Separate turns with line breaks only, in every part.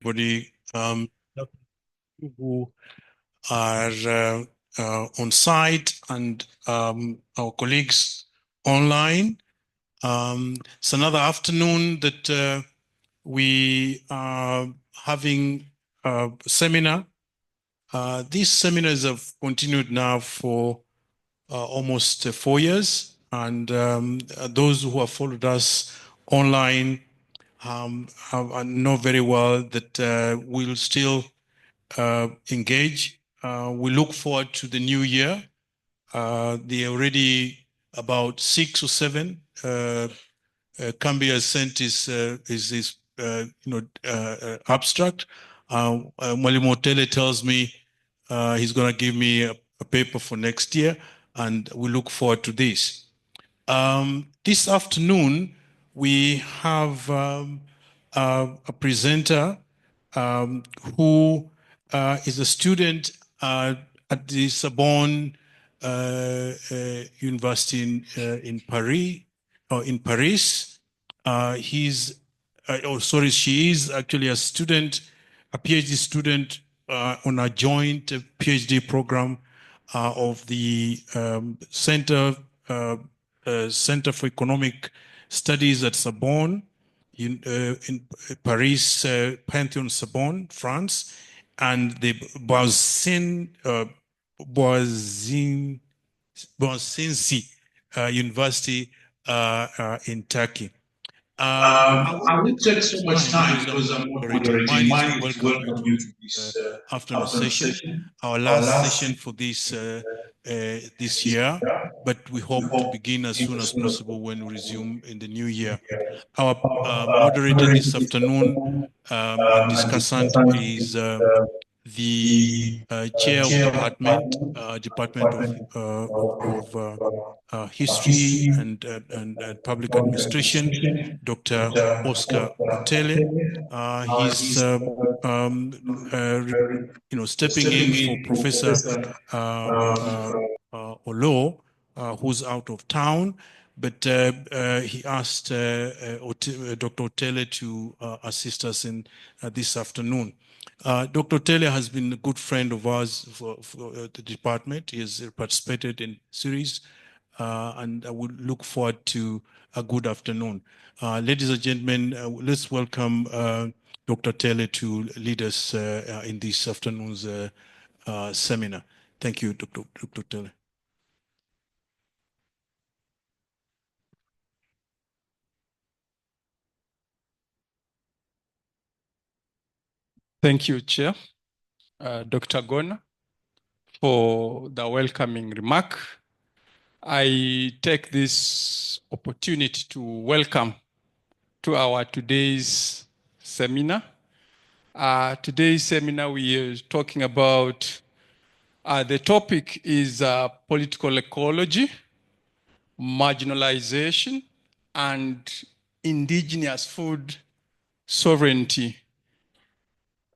everybody who are on site and our colleagues online. It's another afternoon that we are having a seminar. These seminars have continued now for almost 4 years, and those who have followed us online know very well that we'll still engage. We look forward to the new year. There are already about 6 or 7. Kambi has sent his abstract. Mwalimu Otele tells me he's going to give me a paper for next year, and we look forward to this. This afternoon, we have a presenter who is a student at the Sorbonne University in Paris, or in Paris. She is actually a student, a PhD student on a joint PhD program of the Center for Economic Studies at Sorbonne in Paris, Pantheon, Sorbonne, France, and the Bogazici University in Turkey. I won't take so much time because I'm moderating. Mine is to welcome you to this afternoon session, our last session for this year, but we hope to begin as soon as possible when we resume in the new year. Our moderator this afternoon and discussant is the chair of Department of History and Public Administration, Dr. Oscar Otele. He's stepping in for Professor Olo, who's out of town, but he asked Dr. Otele to assist us in this afternoon. Dr. Otele has been a good friend of ours for the department. He has participated in series, and I would look forward to a good afternoon. Ladies and gentlemen, let's welcome Dr. Otele to lead us in this afternoon's seminar. Thank you, Dr. Otele.
Thank you, Chair, Dr. Gona, for the welcoming remark. I take this opportunity to welcome to our today's seminar. Today's seminar, we are talking about, the topic is political ecology, marginalization, and indigenous food sovereignty.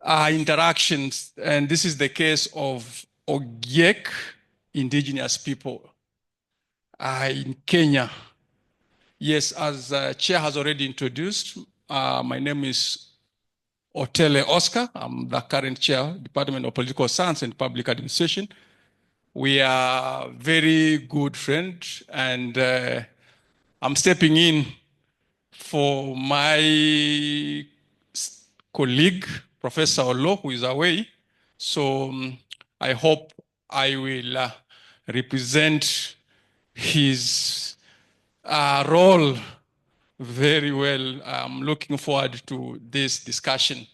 Interactions, and this is the case of Ogiek indigenous people in Kenya. Yes, as Chair has already introduced, my name is Otele Oscar. I'm the current Chair, Department of Political Science and Public Administration. We are very good friends, and I'm stepping in for my colleague, Professor Olo, who is away. So I hope I will represent his role very well. I'm looking forward to this discussion.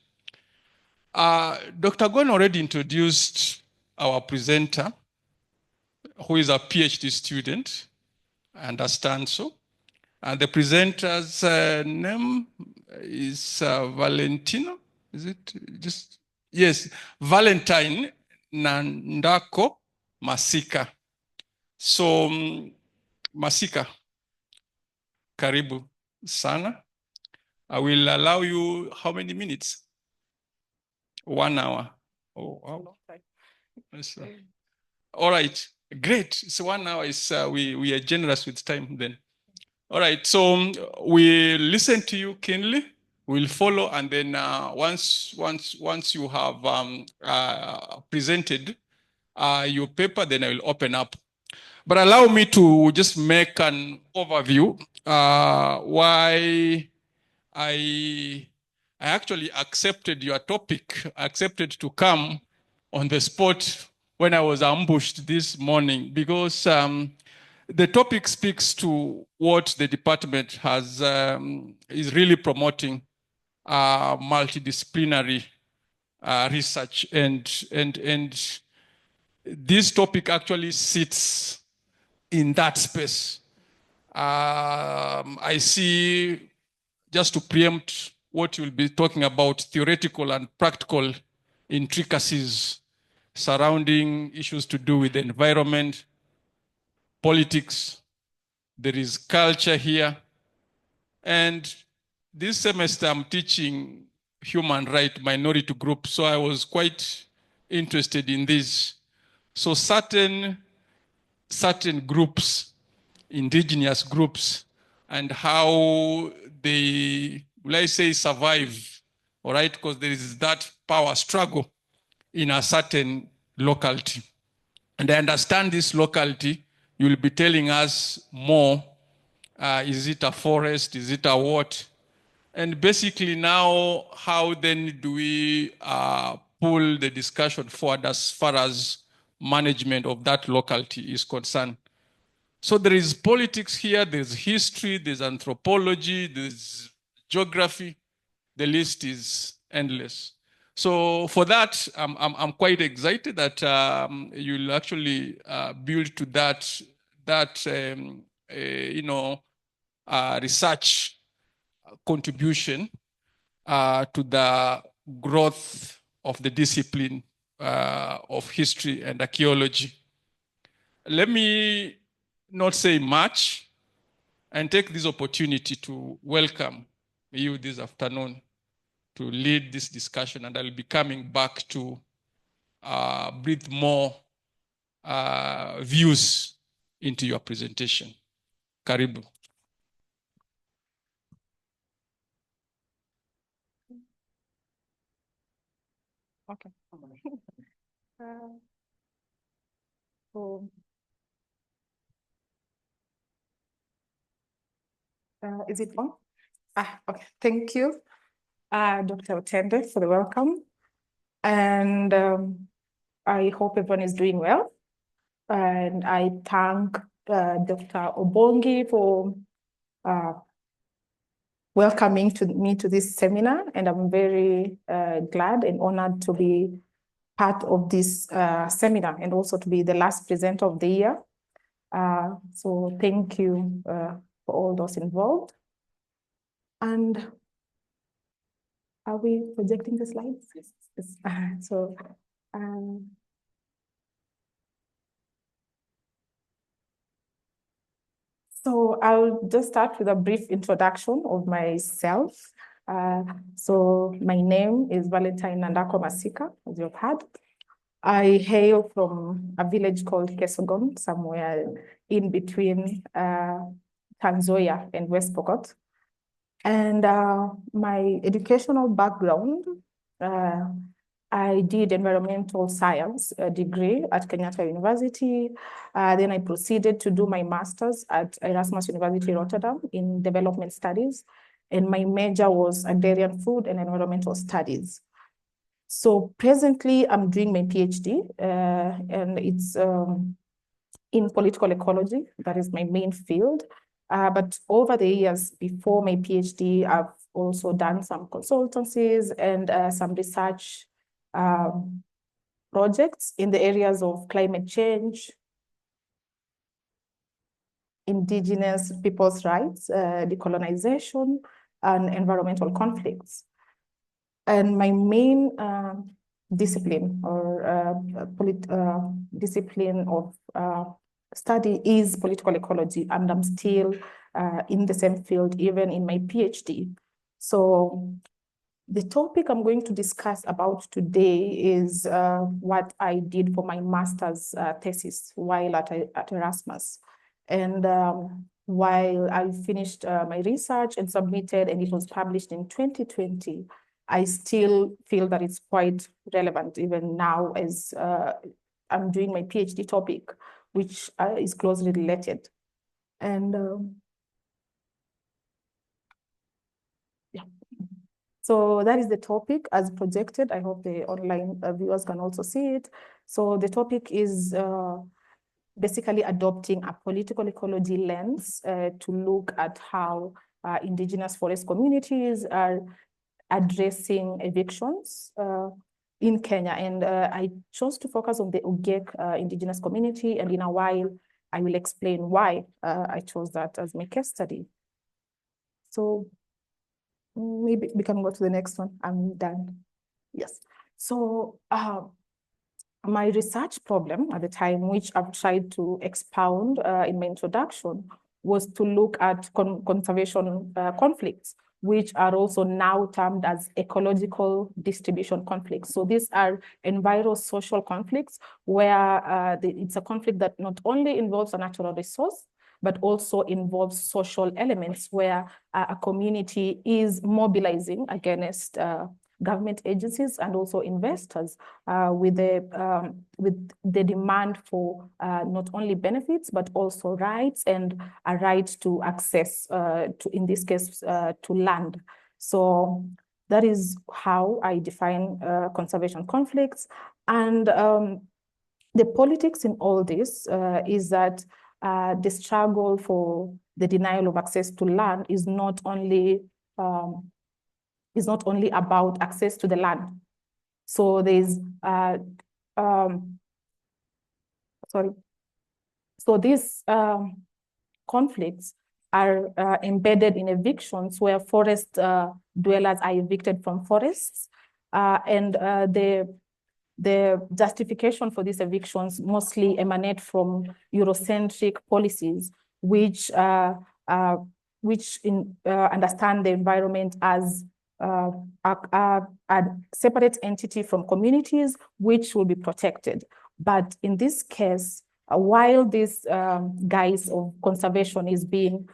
Dr. Gon already introduced our presenter, who is a PhD student, I understand so. And the presenter's name is Valentino. Is it just? Yes, Valentine Nandako Masika. So, Masika, karibu sana. I will allow you how many minutes? 1 hour. Oh, wow. All right, great. So 1 hour is, we are generous with time then. All right, so we listen to you keenly, will follow, and then once you have presented your paper, then I will open up. But allow me to just make an overview why I actually accepted your topic, accepted to come on the spot when I was ambushed this morning, because the topic speaks to what the department has is really promoting, multidisciplinary research, and this topic actually sits in that space. I see, just to preempt what you'll be talking about, theoretical and practical intricacies surrounding issues to do with the environment, politics. There is culture here. And this semester I'm teaching human rights minority groups, so I was quite interested in this. So certain groups, indigenous groups, and how they, will I say, survive, all right, because there is that power struggle in a certain locality. And I understand this locality, you will be telling us more. Is it a forest? Is it a what? And basically now, how then do we pull the discussion forward as far as management of that locality is concerned? So there is politics here, there's history, there's anthropology, there's geography. The list is endless. So for that, I'm quite excited that you'll actually build to that research contribution to the growth of the discipline of history and archaeology. Let me not say much and take this opportunity to welcome you this afternoon to lead this discussion, and I'll be coming back to breathe more views into your presentation. Karibu.
Okay. Is it on? Okay. Thank you, Dr. Otende, for the welcome. And I hope everyone is doing well. And I thank Dr. Obongi for welcoming me to this seminar. And I'm very glad and honored to be part of this seminar and also to be the last presenter of the year. So thank you for all those involved. And are we projecting the slides? Yes. So I'll just start with a brief introduction of myself. So my name is Valentine Masika, as you've heard. I hail from a village called Sorbonne, somewhere in between Tanzania and West Pokot. And my educational background, I did environmental science degree at Kenyatta University. Then I proceeded to do my master's at Erasmus University Rotterdam in development studies. And my major was agrarian food and environmental studies. So presently I'm doing my PhD and it's in political ecology. That is my main field. But over the years before my PhD, I've also done some consultancies and some research projects in the areas of climate change, indigenous people's rights, decolonization, and environmental conflicts. And my main discipline or discipline of study is political ecology, and I'm still in the same field, even in my PhD. So the topic I'm going to discuss about today is what I did for my master's thesis while at Erasmus. And while I finished my research and submitted, and it was published in 2020, I still feel that it's quite relevant even now as I'm doing my PhD topic, which is closely related. And yeah, so that is the topic as projected. I hope the online viewers can also see it. So the topic is basically adopting a political ecology lens to look at how indigenous forest communities are addressing evictions in Kenya. And I chose to focus on the Ogiek indigenous community, and in a while, I will explain why I chose that as my case study. So maybe we can go to the next one. I'm done. Yes. So my research problem at the time, which I've tried to expound in my introduction, was to look at conservation conflicts, which are also now termed as ecological distribution conflicts. So these are enviro-social conflicts where it's a conflict that not only involves a natural resource, but also involves social elements where a community is mobilizing against government agencies and also investors with the demand for not only benefits, but also rights and a right to access, in this case, to land. So that is how I define conservation conflicts. And the politics in all this is that the struggle for the denial of access to land is not only about access to the land. So there's so these conflicts are embedded in evictions where forest dwellers are evicted from forests, and the justification for these evictions mostly emanate from Eurocentric policies, which understand the environment as a separate entity from communities, which will be protected. But in this case, while this guise of conservation is being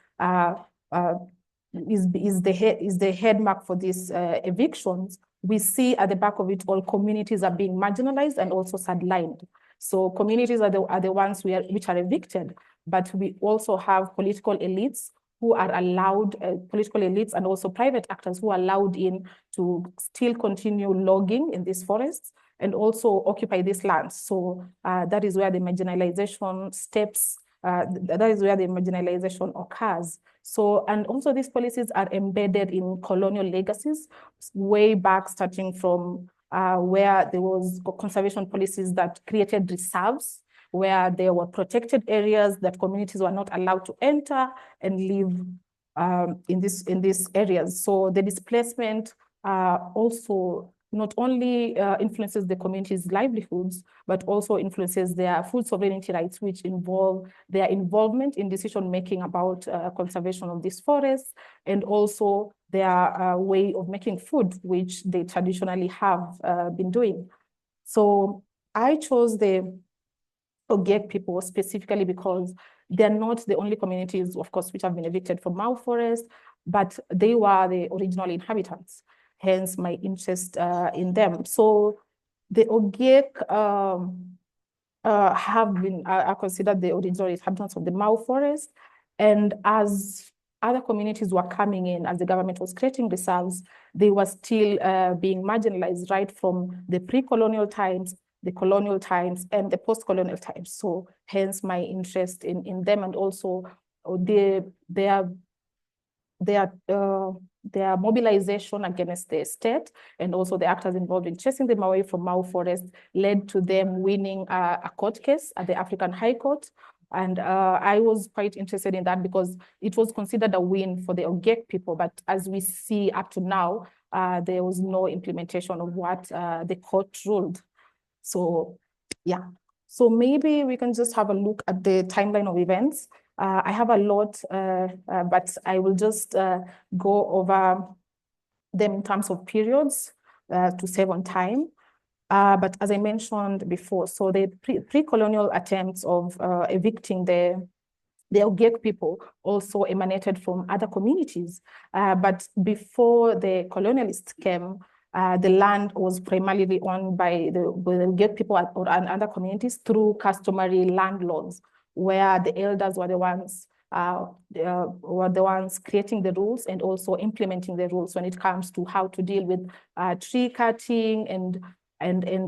is the headmark for these evictions, we see at the back of it all communities are being marginalized and also sidelined. So communities are the ones which are evicted, but we also have political elites who are allowed, political elites and also private actors who are allowed in to still continue logging in these forests and also occupy these lands. So that is where the marginalization steps, that is where the marginalization occurs. So, and also these policies are embedded in colonial legacies, way back starting from where there was conservation policies that created reserves, where there were protected areas that communities were not allowed to enter and live in these areas. So the displacement also not only influences the community's livelihoods, but also influences their food sovereignty rights, which involve their involvement in decision-making about conservation of these forests, and also their way of making food, which they traditionally have been doing. So I chose the Ogiek people specifically because they're not the only communities, of course, which have been evicted from Mau Forest, but they were the original inhabitants, hence my interest in them. So the Ogiek are considered the original inhabitants of the Mau Forest, and as other communities were coming in, as the government was creating reserves, they were still being marginalized right from the pre-colonial times, the colonial times, and the post-colonial times. So hence my interest in them, and also their mobilization against the state, and also the actors involved in chasing them away from Mau Forest led to them winning a court case at the African High Court. And I was quite interested in that because it was considered a win for the Ogiek people. But as we see up to now, there was no implementation of what the court ruled. So yeah, so maybe we can just have a look at the timeline of events. I have a lot, but I will just go over them in terms of periods to save on time. But as I mentioned before, so the pre-colonial attempts of evicting the the Ogiek people also emanated from other communities. But before the colonialists came, the land was primarily owned by the Ogiek people and other communities through customary land laws, where the elders were the ones creating the rules and also implementing the rules when it comes to how to deal with tree cutting and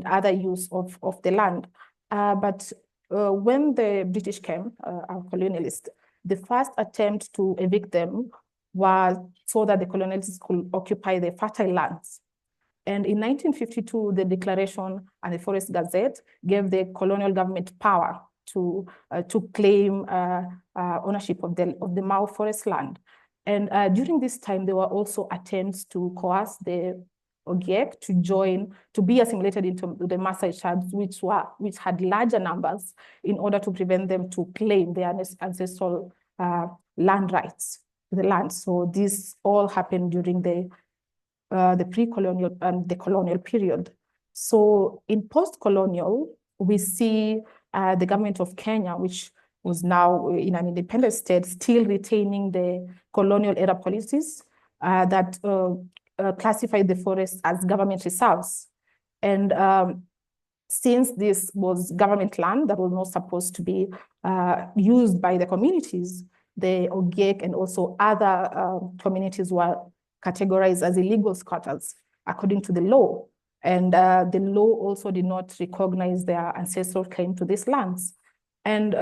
other use of the land. But when the British came, our colonialists, the first attempt to evict them was so that the colonialists could occupy the fertile lands. And in 1952, the Declaration and the Forest Gazette gave the colonial government power to claim ownership of the Mau forest land. And during this time, there were also attempts to coerce the Ogiek to be assimilated into the Maasai tribes, which had larger numbers, in order to prevent them to claim their ancestral land rights to the land. So this all happened during the pre-colonial and the colonial period. So in post-colonial, we see the government of Kenya, which was now in an independent state, still retaining the colonial era policies that classified the forest as government reserves. And since this was government land that was not supposed to be used by the communities, the Ogiek and also other communities were categorized as illegal squatters according to the law. And the law also did not recognize their ancestral claim to these lands. And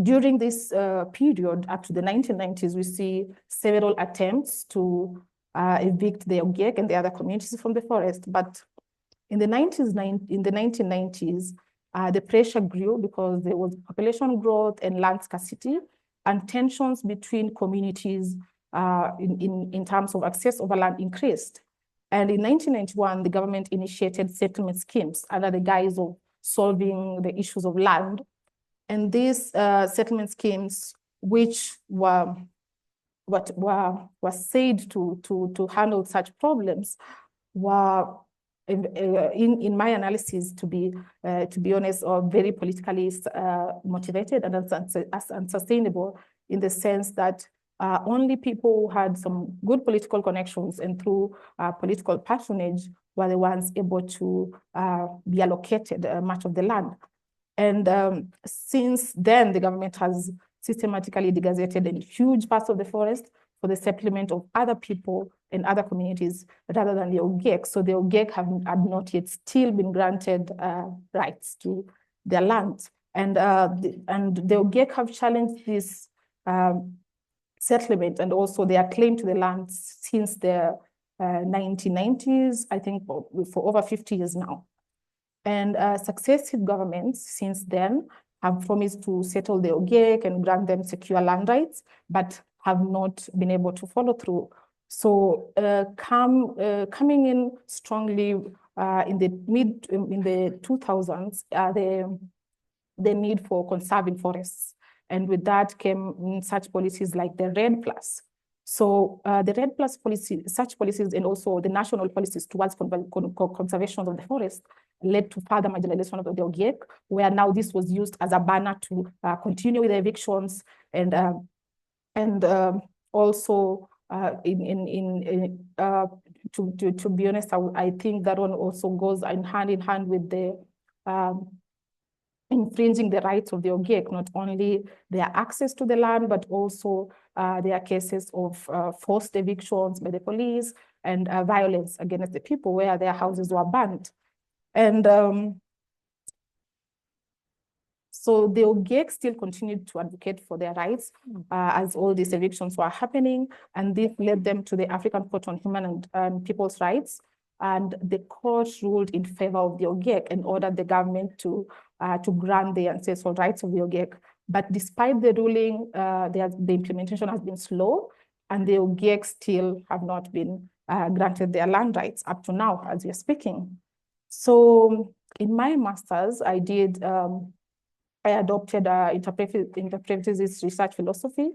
during this period, up to the 1990s, we see several attempts to evict the Ogiek and the other communities from the forest. But in the 1990s, the pressure grew because there was population growth and land scarcity, and tensions between communities in terms of access over land increased. And in 1991, the government initiated settlement schemes under the guise of solving the issues of land. And these settlement schemes, which were said to handle such problems, were, in my analysis, to be honest, are very politically motivated and unsustainable, in the sense that only people who had some good political connections and through political patronage were the ones able to be allocated much of the land. And since then, the government has systematically degazetted in huge parts of the forest for the settlement of other people and other communities rather than the Ogiek. So the Ogiek have not yet still been granted rights to their land. And the Ogiek have challenged this settlement and also their claim to the land since the 1990s, I think for over 50 years now. And successive governments since then have promised to settle the Ogiek and grant them secure land rights, but have not been able to follow through. So coming in strongly in the 2000s, the need for conserving forests. And with that came such policies like the REDD+. So the REDD+ policy, such policies, and also the national policies towards conservation of the forest led to further marginalization of the Ogiek, where now this was used as a banner to continue with the evictions, and also to be honest, I think that one also goes hand in hand with the infringing the rights of the Ogiek, not only their access to the land, but also their cases of forced evictions by the police and violence against the people where their houses were burned. And so the Ogiek still continued to advocate for their rights as all these evictions were happening, and this led them to the African Court on Human and People's Rights. And the court ruled in favor of the Ogiek and ordered the government to grant the ancestral rights of the Ogiek. But despite the ruling, the implementation has been slow, and the Ogiek still have not been granted their land rights up to now as we are speaking. So in my master's, I adopted interpretivist research philosophy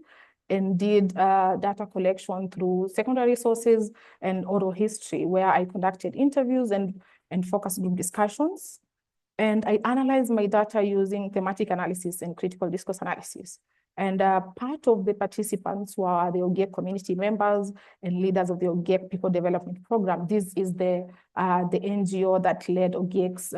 and did data collection through secondary sources and oral history, where I conducted interviews and focus group discussions. And I analyzed my data using thematic analysis and critical discourse analysis. And part of the participants were the Ogiek community members and leaders of the Ogiek People Development Program. This is the NGO that led Ogiek's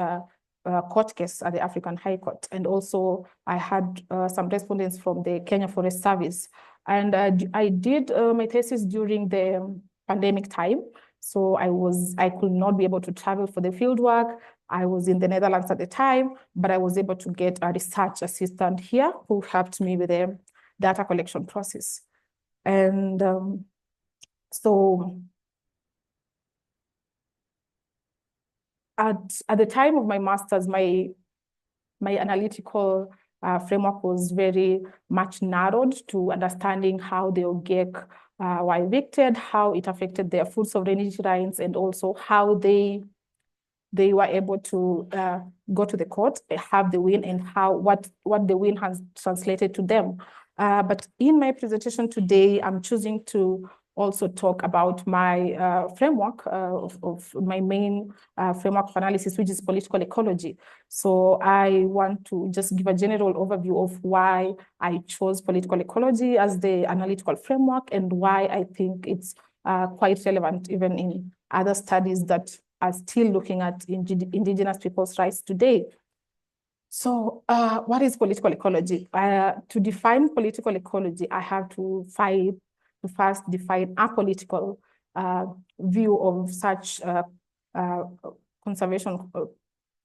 court case at the African High Court. And also I had some respondents from the Kenya Forest Service. And I did my thesis during the pandemic time. So I could not be able to travel for the field work. I was in the Netherlands at the time, but I was able to get a research assistant here who helped me with the data collection process. And so at the time of my master's, my analytical framework was very much narrowed to understanding how the Ogiek were evicted, how it affected their food sovereignty rights, and also how they were able to go to the court, have the win, and what the win has translated to them. But in my presentation today, I'm choosing to also talk about my framework of my main framework of analysis, which is political ecology. So I want to just give a general overview of why I chose political ecology as the analytical framework and why I think it's quite relevant even in other studies that are still looking at indigenous people's rights today. So what is political ecology? To define political ecology, I have to first define a political view of such conservation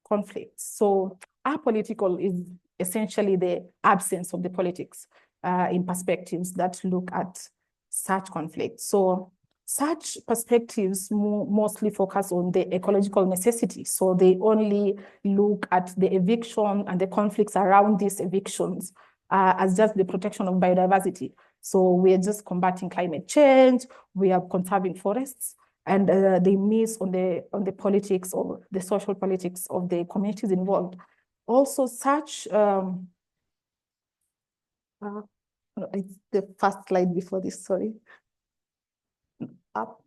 conflicts. So apolitical is essentially the absence of the politics in perspectives that look at such conflicts. So such perspectives mostly focus on the ecological necessity. So they only look at the eviction and the conflicts around these evictions as just the protection of biodiversity. So we are just combating climate change, we are conserving forests, and they miss on the politics or the social politics of the communities involved. Also, such it's the first slide before this, sorry. Up.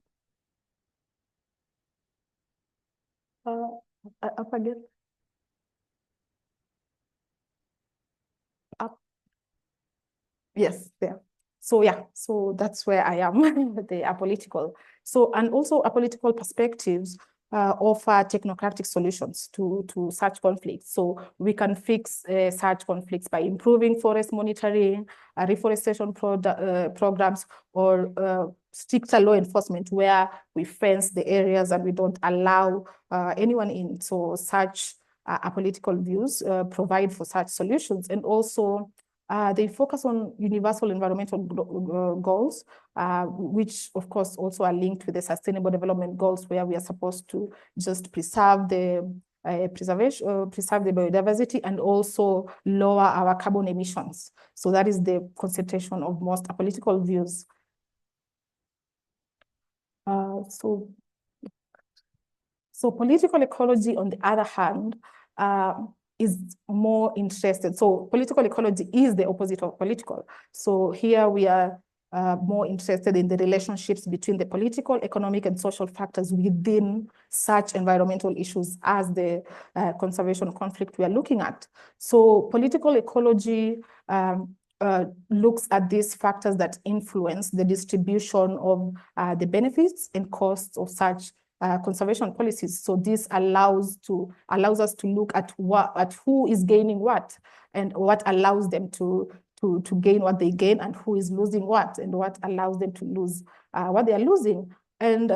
Up again. Up. Yes, there. So yeah, so that's where I am, the apolitical. So, and also apolitical perspectives offer technocratic solutions to such conflicts. So we can fix such conflicts by improving forest monitoring, reforestation programs, or stricter law enforcement where we fence the areas and we don't allow anyone in. So such apolitical views provide for such solutions. And also they focus on universal environmental goals, which of course also are linked with the sustainable development goals, where we are supposed to just preserve the preserve the biodiversity and also lower our carbon emissions. So that is the concentration of most apolitical views. So political ecology, on the other hand, is more interested. So political ecology is the opposite of political. So here we are more interested in the relationships between the political, economic, and social factors within such environmental issues as the conservation conflict we are looking at. So political ecology looks at these factors that influence the distribution of the benefits and costs of such conservation policies. So this allows us to look at who is gaining what and what allows them to gain what they gain and who is losing what and what allows them to lose what they are losing. And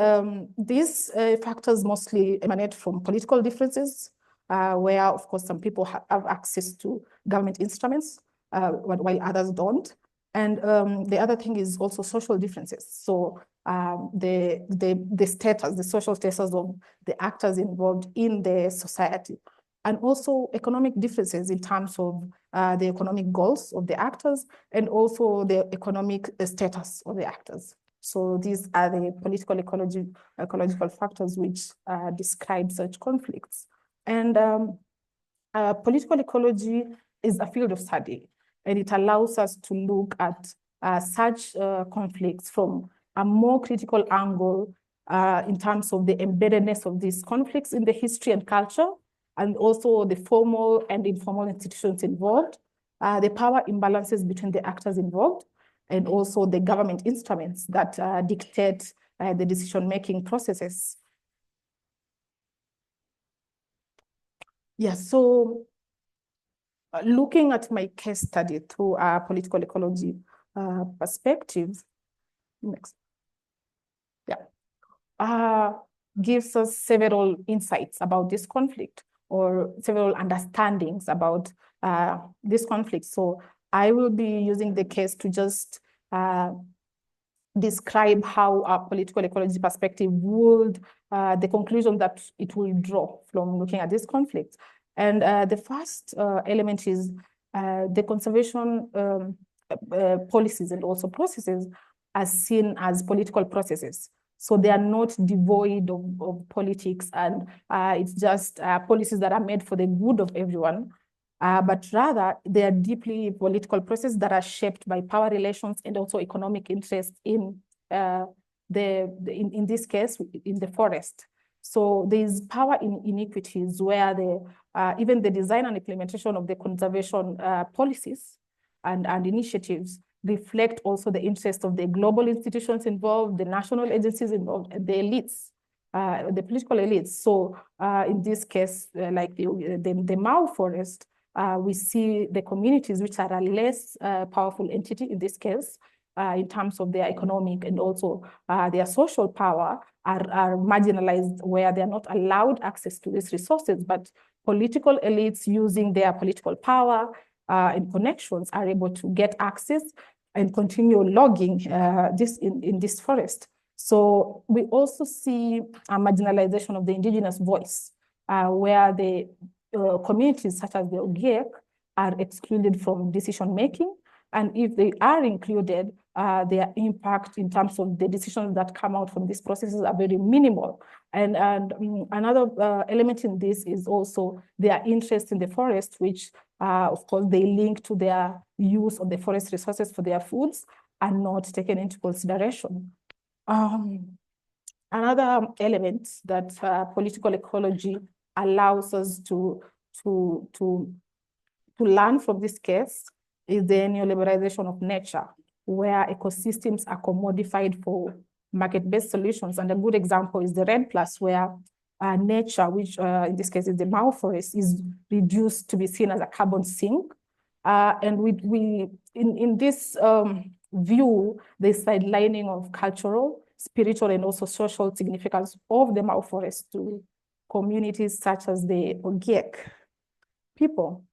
these factors mostly emanate from political differences, where of course some people have access to government instruments while others don't. And the other thing is also social differences. So the status, the social status of the actors involved in the society, and also economic differences in terms of the economic goals of the actors and also the economic status of the actors. So these are the political ecological factors which describe such conflicts. And political ecology is a field of study, and it allows us to look at such conflicts from a more critical angle in terms of the embeddedness of these conflicts in the history and culture, and also the formal and informal institutions involved, the power imbalances between the actors involved, and also the government instruments that dictate the decision-making processes. Yes, so looking at my case study through a political ecology perspective, next, gives us several insights about this conflict, or several understandings about this conflict. So I will be using the case to just describe how a political ecology perspective would, the conclusion that it will draw from looking at this conflict. And the first element is the conservation policies and also processes are seen as political processes. So they are not devoid of politics, and it's just policies that are made for the good of everyone. But rather, they are deeply political processes that are shaped by power relations and also economic interest in in this case, in the forest. So there's power inequities where even the design and implementation of the conservation policies and initiatives reflect also the interest of the global institutions involved, the national agencies involved, and the elites, the political elites. So in this case, like the Mau forest, we see the communities which are a less powerful entity in this case, in terms of their economic and also their social power, are marginalized, where they are not allowed access to these resources, but political elites using their political power and connections are able to get access and continue logging this in this forest. So we also see a marginalization of the indigenous voice, where the communities such as the Ogiek are excluded from decision-making. And if they are included, their impact in terms of the decisions that come out from these processes are very minimal. And another element in this is also their interest in the forest, which of course they link to their use of the forest resources for their foods, and not taken into consideration. Another element that political ecology allows us to learn from this case is the neoliberalization of nature, where ecosystems are commodified for market-based solutions. And a good example is the REDD+, where nature, which in this case is the Mau forest, is reduced to be seen as a carbon sink. And in this view, the sidelining of cultural, spiritual, and also social significance of the Mau forest to communities such as the Ogiek people.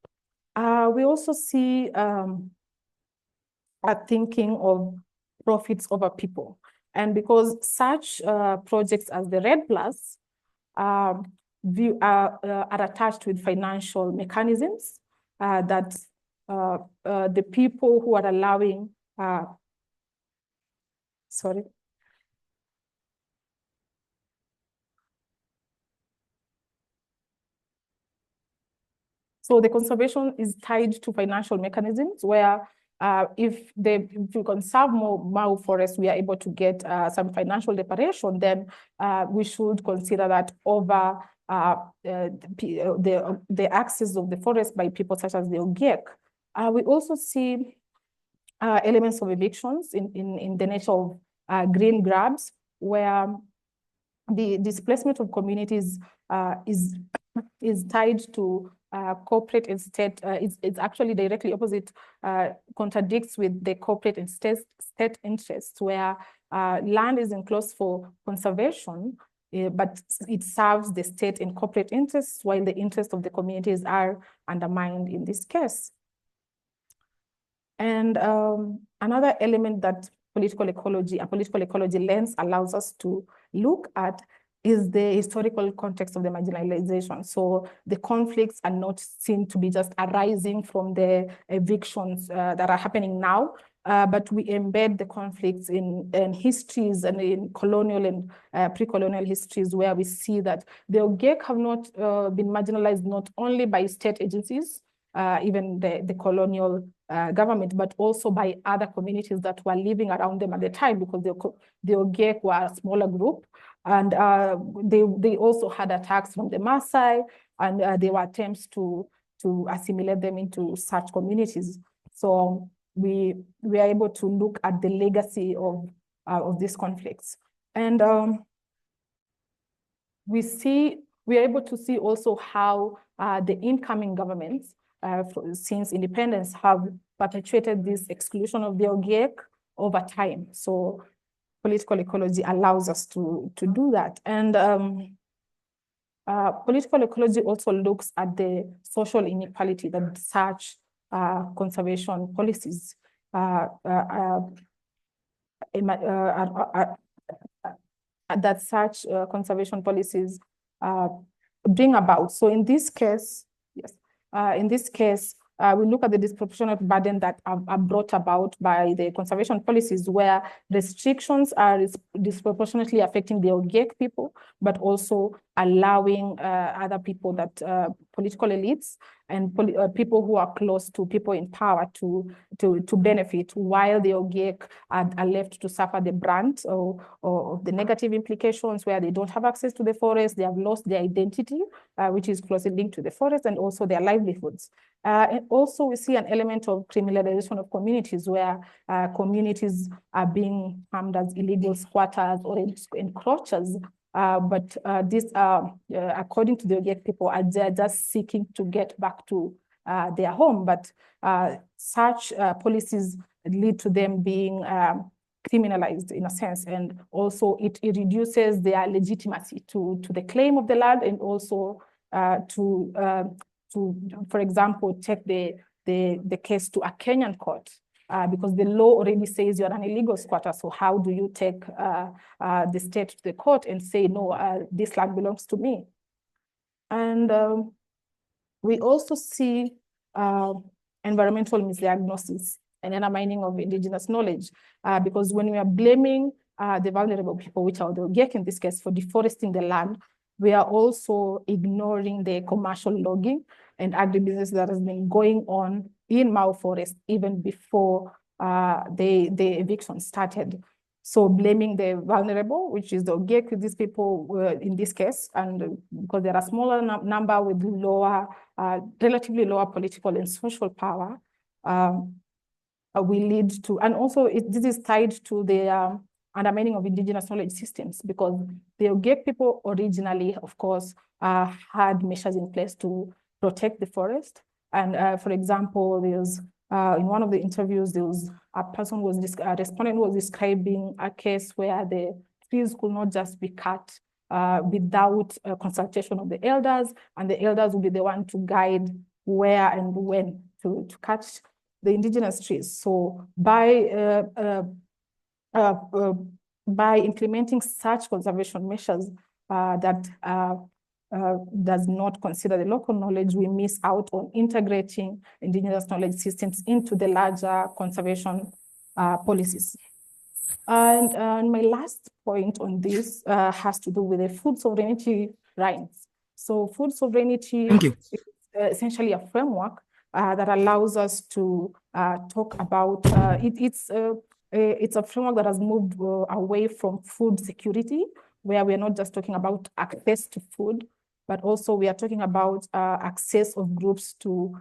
We also see a thinking of profits over people. And because such projects as the REDD+ are attached with financial mechanisms that the people who are allowing, So the conservation is tied to financial mechanisms where if we conserve more Mau forests, we are able to get some financial reparation, then we should consider that over the access of the forest by people such as the Ogiek. We also see elements of evictions in the nature of green grabs, where the displacement of communities is tied to corporate and state. It's actually directly opposite, contradicts with the corporate and state interests, where land is enclosed for conservation, but it serves the state and corporate interests, while the interests of the communities are undermined in this case. And another element that a political ecology lens allows us to look at is the historical context of the marginalization. So the conflicts are not seen to be just arising from the evictions that are happening now, but we embed the conflicts in histories and in colonial and pre-colonial histories, where we see that the Ogiek have not been marginalized not only by state agencies, even the colonial government, but also by other communities that were living around them at the time, because the Ogiek were a smaller group. And they also had attacks from the Maasai, and there were attempts to to assimilate them into such communities. So we are able to look at the legacy of these conflicts. And we are able to see also how the incoming governments since independence have perpetuated this exclusion of the Ogiek over time. So political ecology allows us to do that. And political ecology also looks at the social inequality that such conservation policies bring about. So in this case, yes, we look at the disproportionate burden that are brought about by the conservation policies, where restrictions are disproportionately affecting the Ogiek people, but also allowing other people, that political elites and people who are close to people in power to benefit, while the Ogiek are left to suffer the brunt of the negative implications, where they don't have access to the forest, they have lost their identity, which is closely linked to the forest, and also their livelihoods. And also we see an element of criminalization of communities, where communities are being termed as illegal squatters or encroachers. But these are, according to the Ogiek people, are just seeking to get back to their home. But such policies lead to them being criminalized in a sense, and also it reduces their legitimacy to the claim of the land, and also to, for example, take the case to a Kenyan court, because the law already says you're an illegal squatter. So how do you take the state to the court and say, no, this land belongs to me? And we also see environmental misdiagnosis and undermining of indigenous knowledge, because when we are blaming the vulnerable people, which are the Ogiek in this case, for deforesting the land, we are also ignoring the commercial logging and agribusiness that has been going on in Mau Forest even before the eviction started. So blaming the vulnerable, which is the Ogiek, these people in this case, and because there are a smaller number with lower, relatively lower political and social power, will lead to, and also this is tied to the undermining of indigenous knowledge systems, because the Ogiek people originally, of course, had measures in place to protect the forest. And for example, there's in one of the interviews, there was a person who was a respondent was describing a case where the trees could not just be cut without consultation of the elders, and the elders would be the one to guide where and when to cut the indigenous trees. So by implementing such conservation measures that does not consider the local knowledge, we miss out on integrating indigenous knowledge systems into the larger conservation policies. And my last point on this has to do with the food sovereignty rights. So food sovereignty is essentially a framework that allows us to talk about, it's a framework that has moved away from food security, where we are not just talking about access to food, but also we are talking about access of groups to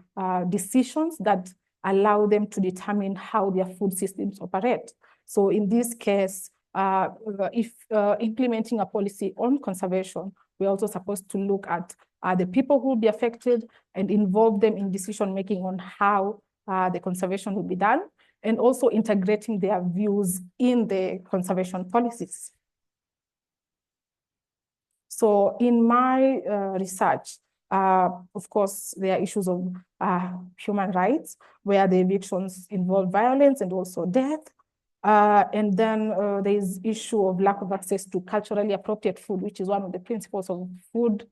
decisions that allow them to determine how their food systems operate. So in this case, if implementing a policy on conservation, we're also supposed to look at the people who will be affected and involve them in decision-making on how the conservation will be done, and also integrating their views in the conservation policies. So in my research, of course, there are issues of human rights, where the evictions involve violence and also death. And then there is issue of lack of access to culturally appropriate food, which is one of the principles of food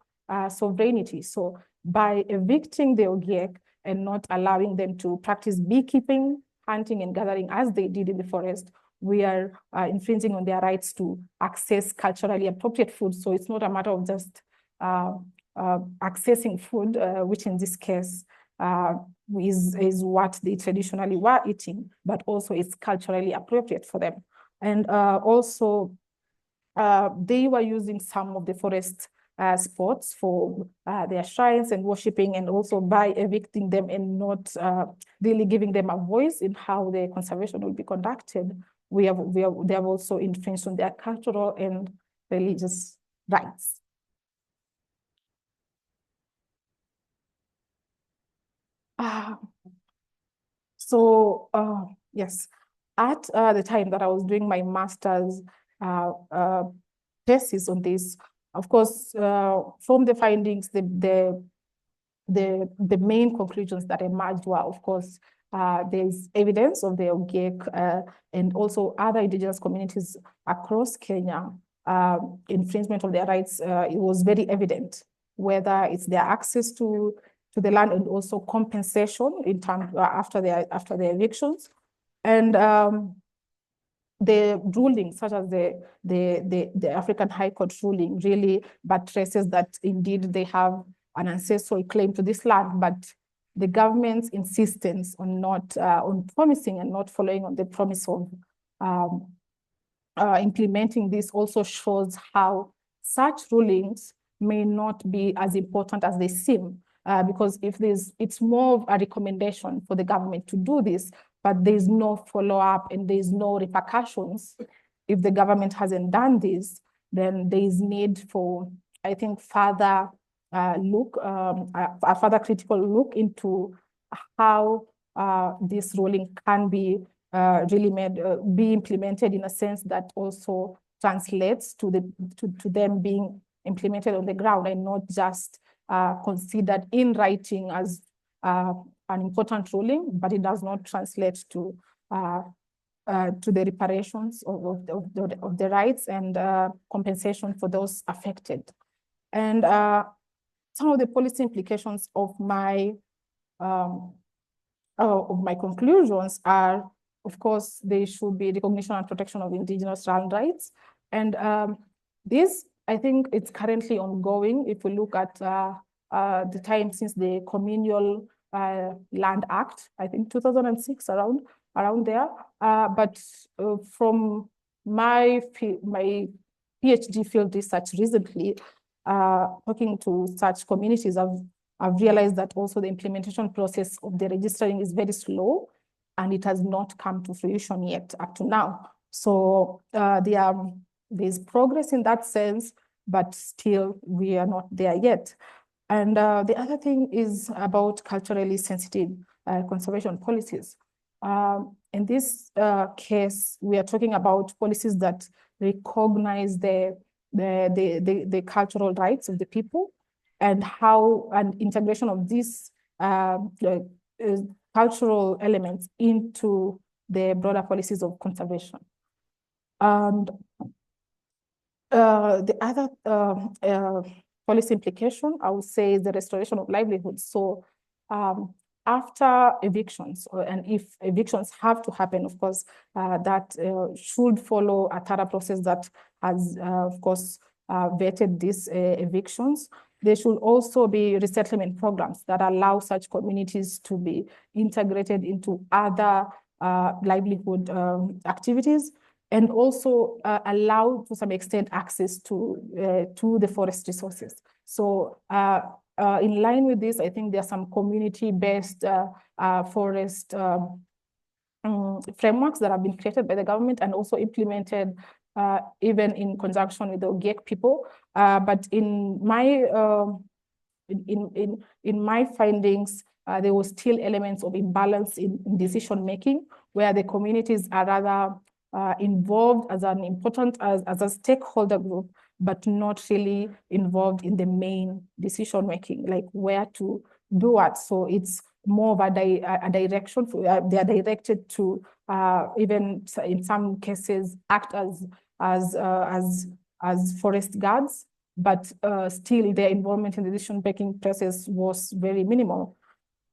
sovereignty. So by evicting the Ogiek and not allowing them to practice beekeeping, hunting, and gathering as they did in the forest, we are infringing on their rights to access culturally appropriate food. So it's not a matter of just accessing food, which in this case is what they traditionally were eating, but also it's culturally appropriate for them. And also they were using some of the forest spots for their shrines and worshipping, and also by evicting them and not really giving them a voice in how the conservation will be conducted, they have also infringed on their cultural and religious rights. Yes, at the time that I was doing my master's thesis on this, of course, from the findings, the main conclusions that emerged were, of course, there's evidence of the Ogiek and also other indigenous communities across Kenya, infringement of their rights. It was very evident, whether it's their access to the land and also compensation in terms after their evictions, and the rulings, such as the African High Court ruling, really buttresses that indeed they have an ancestral claim to this land, but the government's insistence on not on promising and not following on the promise of implementing this also shows how such rulings may not be as important as they seem, because it's more of a recommendation for the government to do this, but there's no follow-up and there's no repercussions. If the government hasn't done this, then there is need for, I think, further a further critical look into how this ruling can be really be implemented in a sense that also translates to them being implemented on the ground, and not just considered in writing as an important ruling, but it does not translate to the reparations of the rights and compensation for those affected. And some of the policy implications of my conclusions are, of course, there should be recognition and protection of indigenous land rights. And this, I think, it's currently ongoing. If we look at the time since the Communal Land Act, I think 2006, around there. But from my PhD field research recently, talking to such communities, I've realized that also the implementation process of the registering is very slow, and it has not come to fruition yet up to now. So there's progress in that sense, but still we are not there yet. And the other thing is about culturally sensitive conservation policies. In this case, we are talking about policies that recognize the cultural rights of the people, and how an integration of these cultural elements into the broader policies of conservation. And the other policy implication, I would say, is the restoration of livelihoods. So after evictions, and if evictions have to happen, of course, that should follow a thorough process that has, of course, vetted these evictions. There should also be resettlement programs that allow such communities to be integrated into other livelihood activities, and also allow, to some extent, access to the forest resources. So in line with this, I think there are some community-based forest frameworks that have been created by the government and also implemented even in conjunction with the Ogiek people. But in my findings, there was still elements of imbalance in decision-making, where the communities are rather involved as an important, as a stakeholder group, but not really involved in the main decision-making, like where to do what. So it's more of a direction. They are directed to even in some cases act as forest guards, but still their involvement in the decision-making process was very minimal.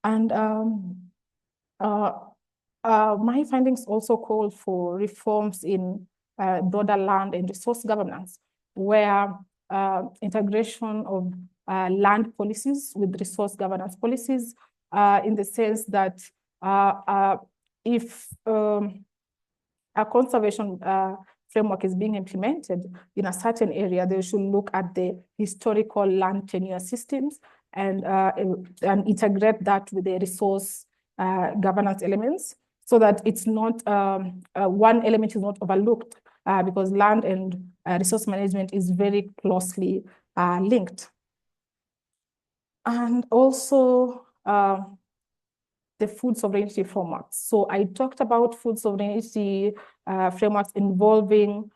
And my findings also called for reforms in broader land and resource governance, where integration of land policies with resource governance policies, in the sense that if a conservation framework is being implemented in a certain area, they should look at the historical land tenure systems and integrate that with the resource governance elements, so that it's not one element is not overlooked, because land and resource management is very closely linked. And also the food sovereignty frameworks. So I talked about food sovereignty frameworks involving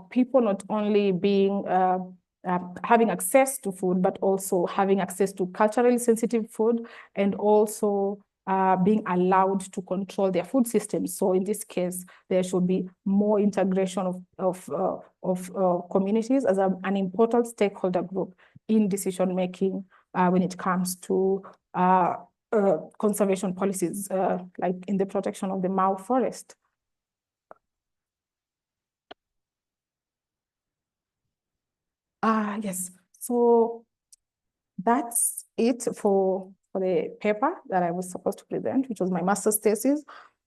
people not only being having access to food, but also having access to culturally sensitive food, and also being allowed to control their food systems. So in this case, there should be more integration of communities as an important stakeholder group in decision making when it comes to conservation policies, like in the protection of the Mau forest. Yes, so that's it for the paper that I was supposed to present, which was my master's thesis.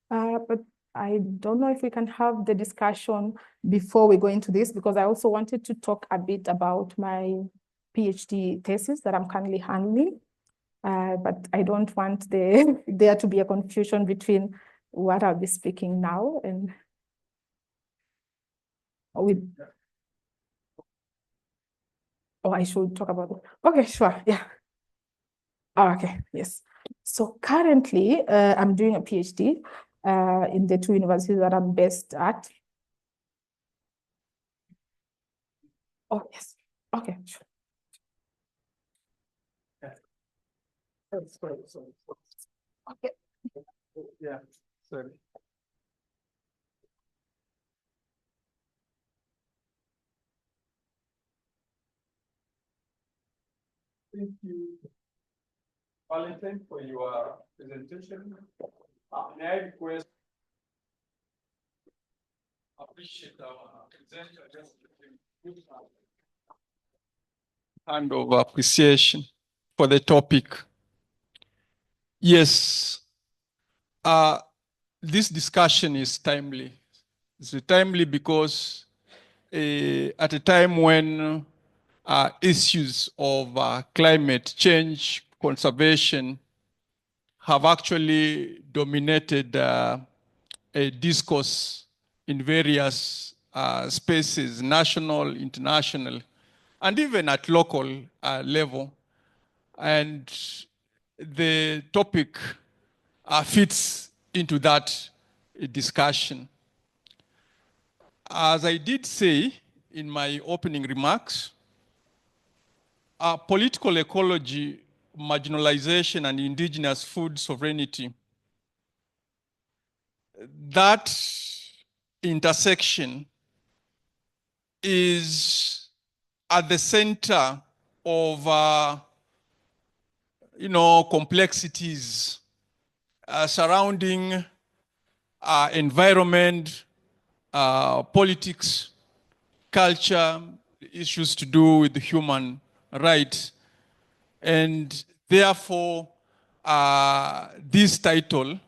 But I don't know if we can have the discussion before we go into this, because I also wanted to talk a bit about my PhD thesis that I'm currently handling. But I don't want there to be a confusion between what I'll be speaking now and with. Oh, I should talk about it. Okay, sure, yeah. Oh, okay, yes. So currently, I'm doing a PhD in the two universities that I'm based at. Oh, yes. Okay, sure. Okay.
Yeah, sorry. Thank you, Valentine, for your presentation. May I request, appreciate our presenter just hand of appreciation for the topic. Yes, this discussion is timely. It's timely because at a time when issues of climate change, conservation have actually dominated a discourse in various spaces, national, international, and even at local level. And the topic fits into that discussion. As I did say in my opening remarks, political ecology, marginalization, and indigenous food sovereignty, that intersection is at the center of complexities surrounding environment, politics, culture, issues to do with human rights. And therefore, this title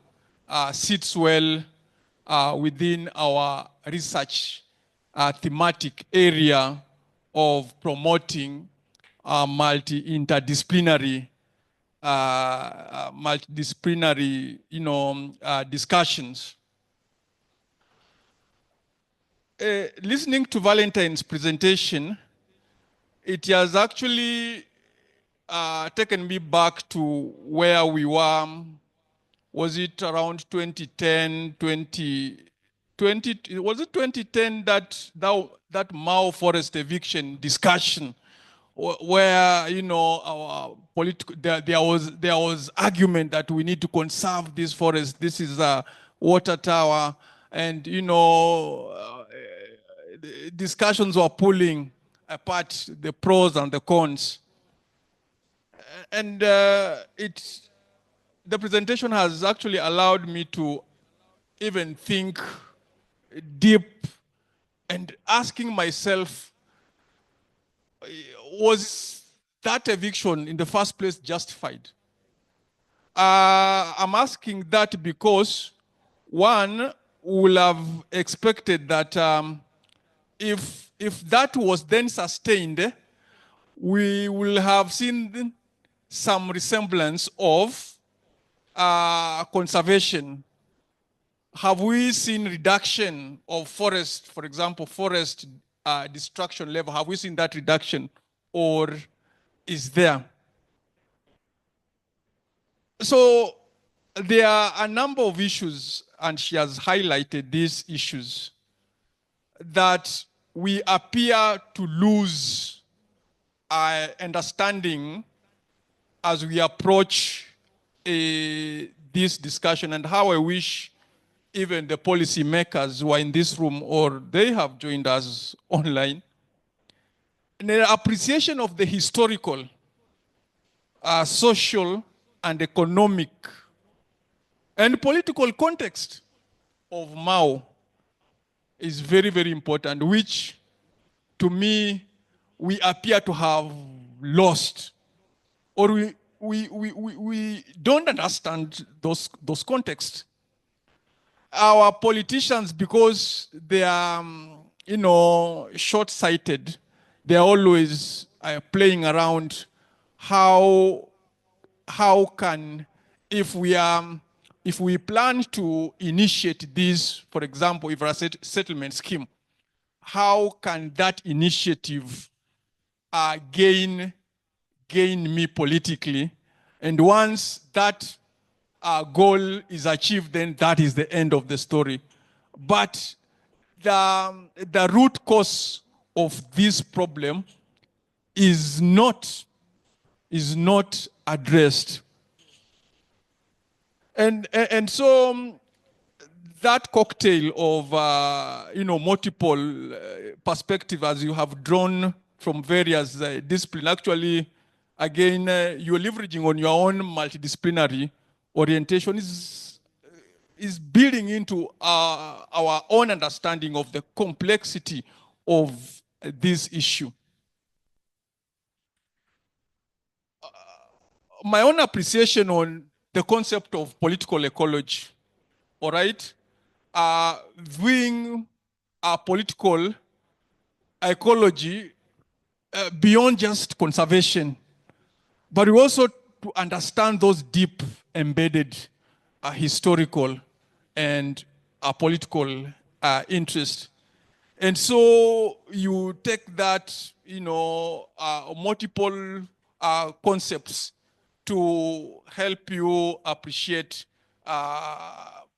sits well within our research thematic area of promoting multidisciplinary discussions. Listening to Valentine's presentation, it has actually taken me back to where we were. Was it around 2010, 2020? Was it 2010 that Mau forest eviction discussion, where our political there was argument that we need to conserve this forest. This is a water tower, and discussions were pulling apart the pros and the cons, and the presentation has actually allowed me to even think deep and asking myself, was that eviction in the first place justified? I'm asking that because one will have expected that if that was then sustained, we will have seen some resemblance of conservation. Have we seen reduction of forest, for example, forest destruction level? Have we seen that reduction, or is there? So there are a number of issues, and she has highlighted these issues, that we appear to lose our understanding as we approach this discussion, and how I wish even the policy makers who are in this room or they have joined us online, in the appreciation of the historical, social, and economic and political context of Mao is very, very important, which to me, we appear to have lost, or we don't understand those contexts. Our politicians, because they are, short-sighted, they're always playing around how can, if we plan to initiate this, for example, if a settlement scheme, how can that initiative gain me politically? And once that goal is achieved, then that is the end of the story. But the root cause of this problem is not addressed. And so that cocktail of multiple perspectives, as you have drawn from various disciplines, actually, again, you're leveraging on your own multidisciplinary orientation, is building into our own understanding of the complexity of this issue. My own appreciation on the concept of political ecology, all right? Viewing political ecology beyond just conservation, but we also to understand those deep embedded historical and political interests. And so you take that, multiple concepts to help you appreciate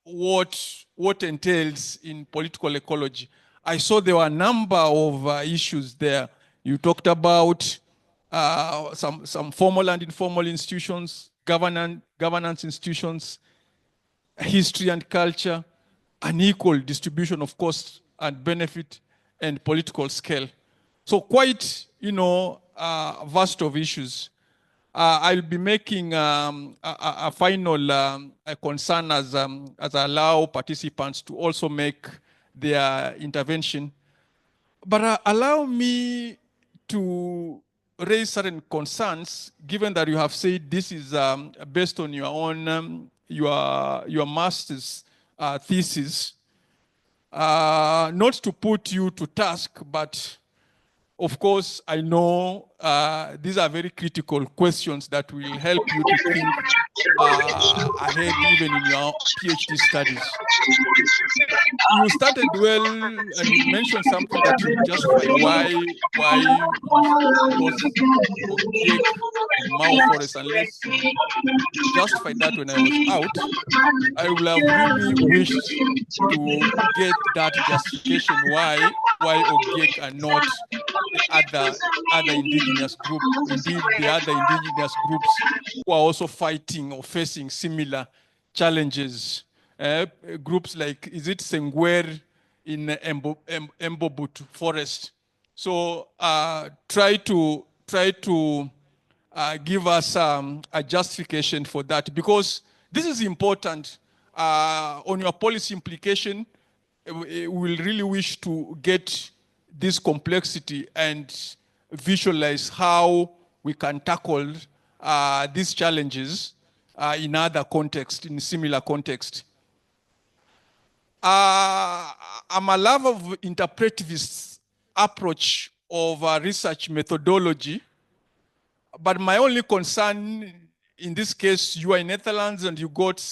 what entails in political ecology. I saw there were a number of issues there. You talked about some formal and informal institutions, governance institutions, history and culture, unequal distribution of cost and benefit, and political scale. So quite, vast of issues. I'll be making a final concern as I allow participants to also make their intervention. But allow me to raise certain concerns, given that you have said this is based on your own, your master's thesis. Not to put you to task, but of course, I know these are very critical questions that will help you to think ahead, even in your PhD studies. You started well, and you mentioned something that will justify why you chose Ogiek and Mao Forest. Unless you justified that when I was out, I would have really wished to get that justification why Ogiek and not the other indigenous group. Indeed, the other indigenous groups who are also fighting or facing similar challenges. Groups like, is it Sengwer in Mbobut forest? So try to give us a justification for that, because this is important on your policy implication. We will really wish to get this complexity and visualize how we can tackle these challenges in other contexts, in similar context. I'm a lover of interpretivist approach of research methodology. But my only concern in this case, you are in Netherlands and you got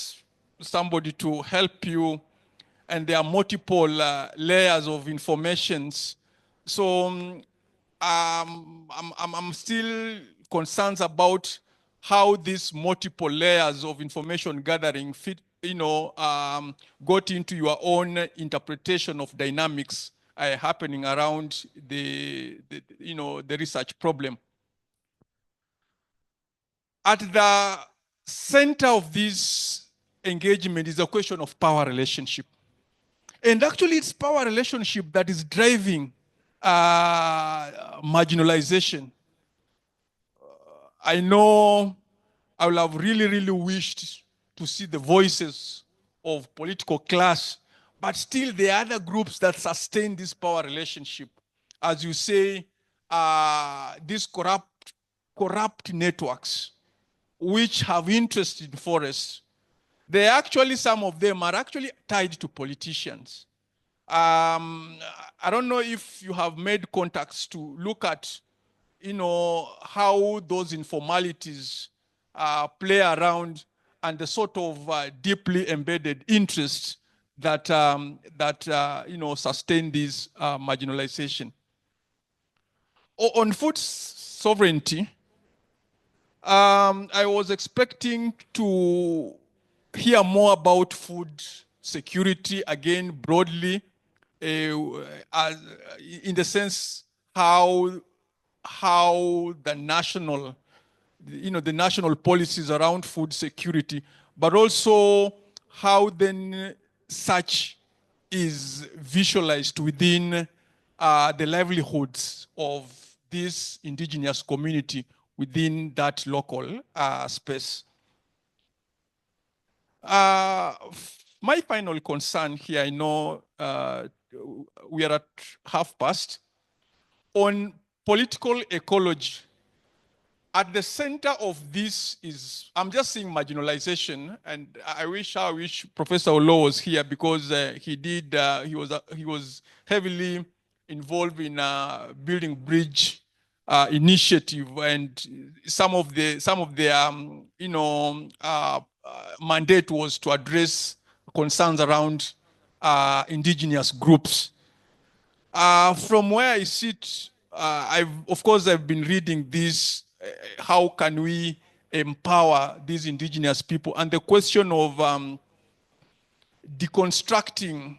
somebody to help you, and there are multiple layers of informations. So I'm still concerned about how these multiple layers of information gathering fit, got into your own interpretation of dynamics happening around the research problem. At the center of this engagement is a question of power relationship. And actually it's power relationship that is driving marginalization. I know I would have really wished to see the voices of political class, but still there are other groups that sustain this power relationship. As you say, these corrupt networks which have interest in forests, some of them are actually tied to politicians. I don't know if you have made contacts to look at, how those informalities play around and the sort of deeply embedded interests that sustain this marginalization. On food sovereignty, I was expecting to hear more about food security, again, broadly, in the sense how the national policies around food security, but also how then such is visualized within the livelihoods of this indigenous community within that local space. My final concern here, I know we are at past, on political ecology. At the center of this is, I'm just seeing marginalization, and I wish Professor Olo was here, because he was heavily involved in building bridge initiative, and some of the mandate was to address concerns around indigenous groups. From where I sit, I've been reading this, how can we empower these indigenous people, and the question of deconstructing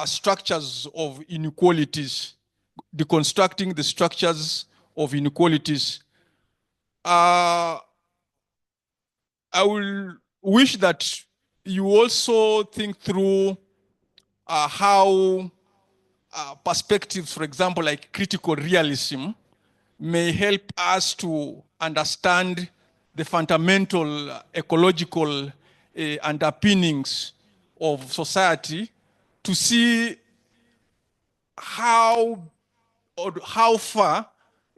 structures of inequalities, deconstructing the structures of inequalities. I will wish that you also think through how perspectives, for example, like critical realism, may help us to understand the fundamental ecological underpinnings of society, to see how far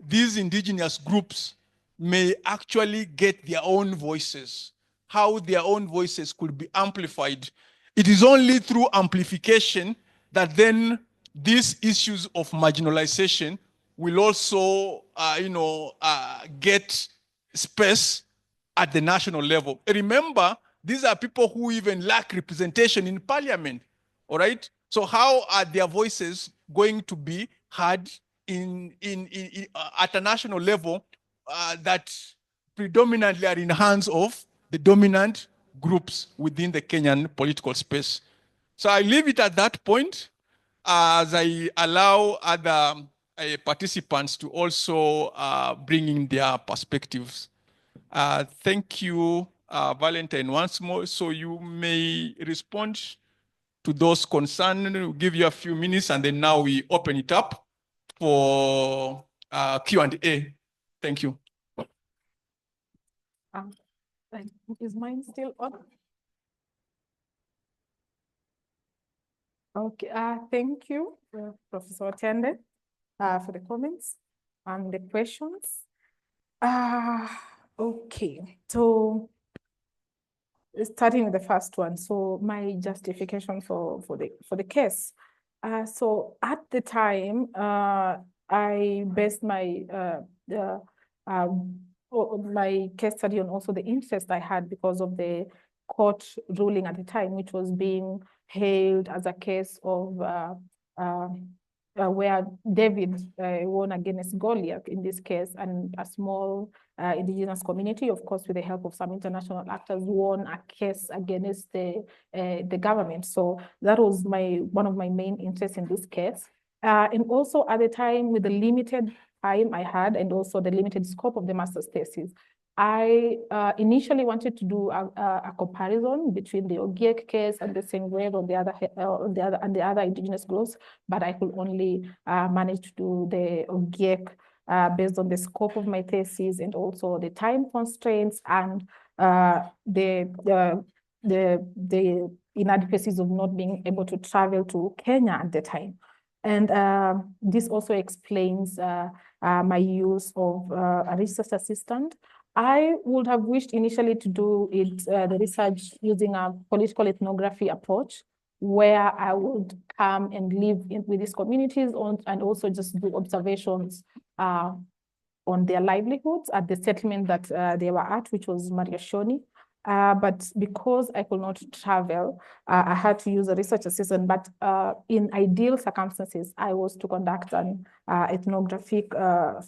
these indigenous groups may actually get their own voices, how their own voices could be amplified. It is only through amplification that then these issues of marginalization will also, get space at the national level. Remember, these are people who even lack representation in parliament, all right? So how are their voices going to be heard at a national level that predominantly are in the hands of the dominant groups within the Kenyan political space? So I leave it at that point as I allow other participants to also bring in their perspectives. Thank you, Valentine, once more. So you may respond to those concerned. We'll give you a few minutes, and then now we open it up for Q&A. Thank you.
Is mine still on? Okay, thank you, Professor Tende, for the comments and the questions. Okay, so starting with the first one. So my justification for the case. So at the time, I based my my case study on also the interest I had because of the court ruling at the time, which was being hailed as a case of where David won against Goliath in this case, and a small indigenous community, of course, with the help of some international actors, won a case against the government. So that was one of my main interests in this case. And also at the time, with the limited time I had and also the limited scope of the master's thesis, I initially wanted to do a comparison between the Ogiek case and the Sengwer on the other indigenous groups, but I could only manage to do the Ogiek based on the scope of my thesis and also the time constraints and the inadequacies of not being able to travel to Kenya at the time. And this also explains my use of a research assistant. I would have wished initially to do the research using a political ethnography approach, where I would come and live with these communities and also just do observations on their livelihoods at the settlement that they were at, which was Mariashoni. But because I could not travel, I had to use a research assistant. But in ideal circumstances, I was to conduct an ethnographic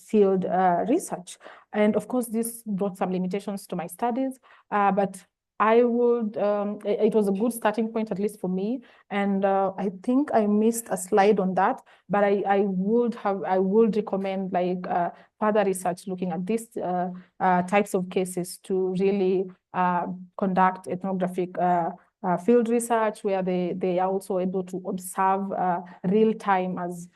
field research. And of course, this brought some limitations to my studies, but I would, it was a good starting point, at least for me. And I think I missed a slide on that, but I would recommend like further research looking at these types of cases to really conduct ethnographic field research, where they are also able to observe real time as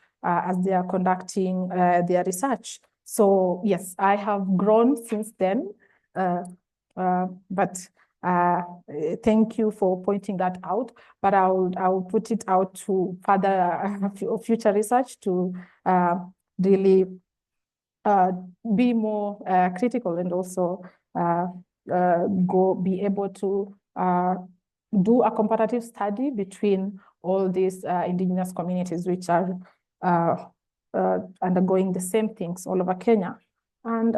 they are conducting their research. So yes, I have grown since then, but thank you for pointing that out. But I'll put it out to further future research to really be more critical and also be able to do a comparative study between all these indigenous communities which are undergoing the same things all over Kenya. And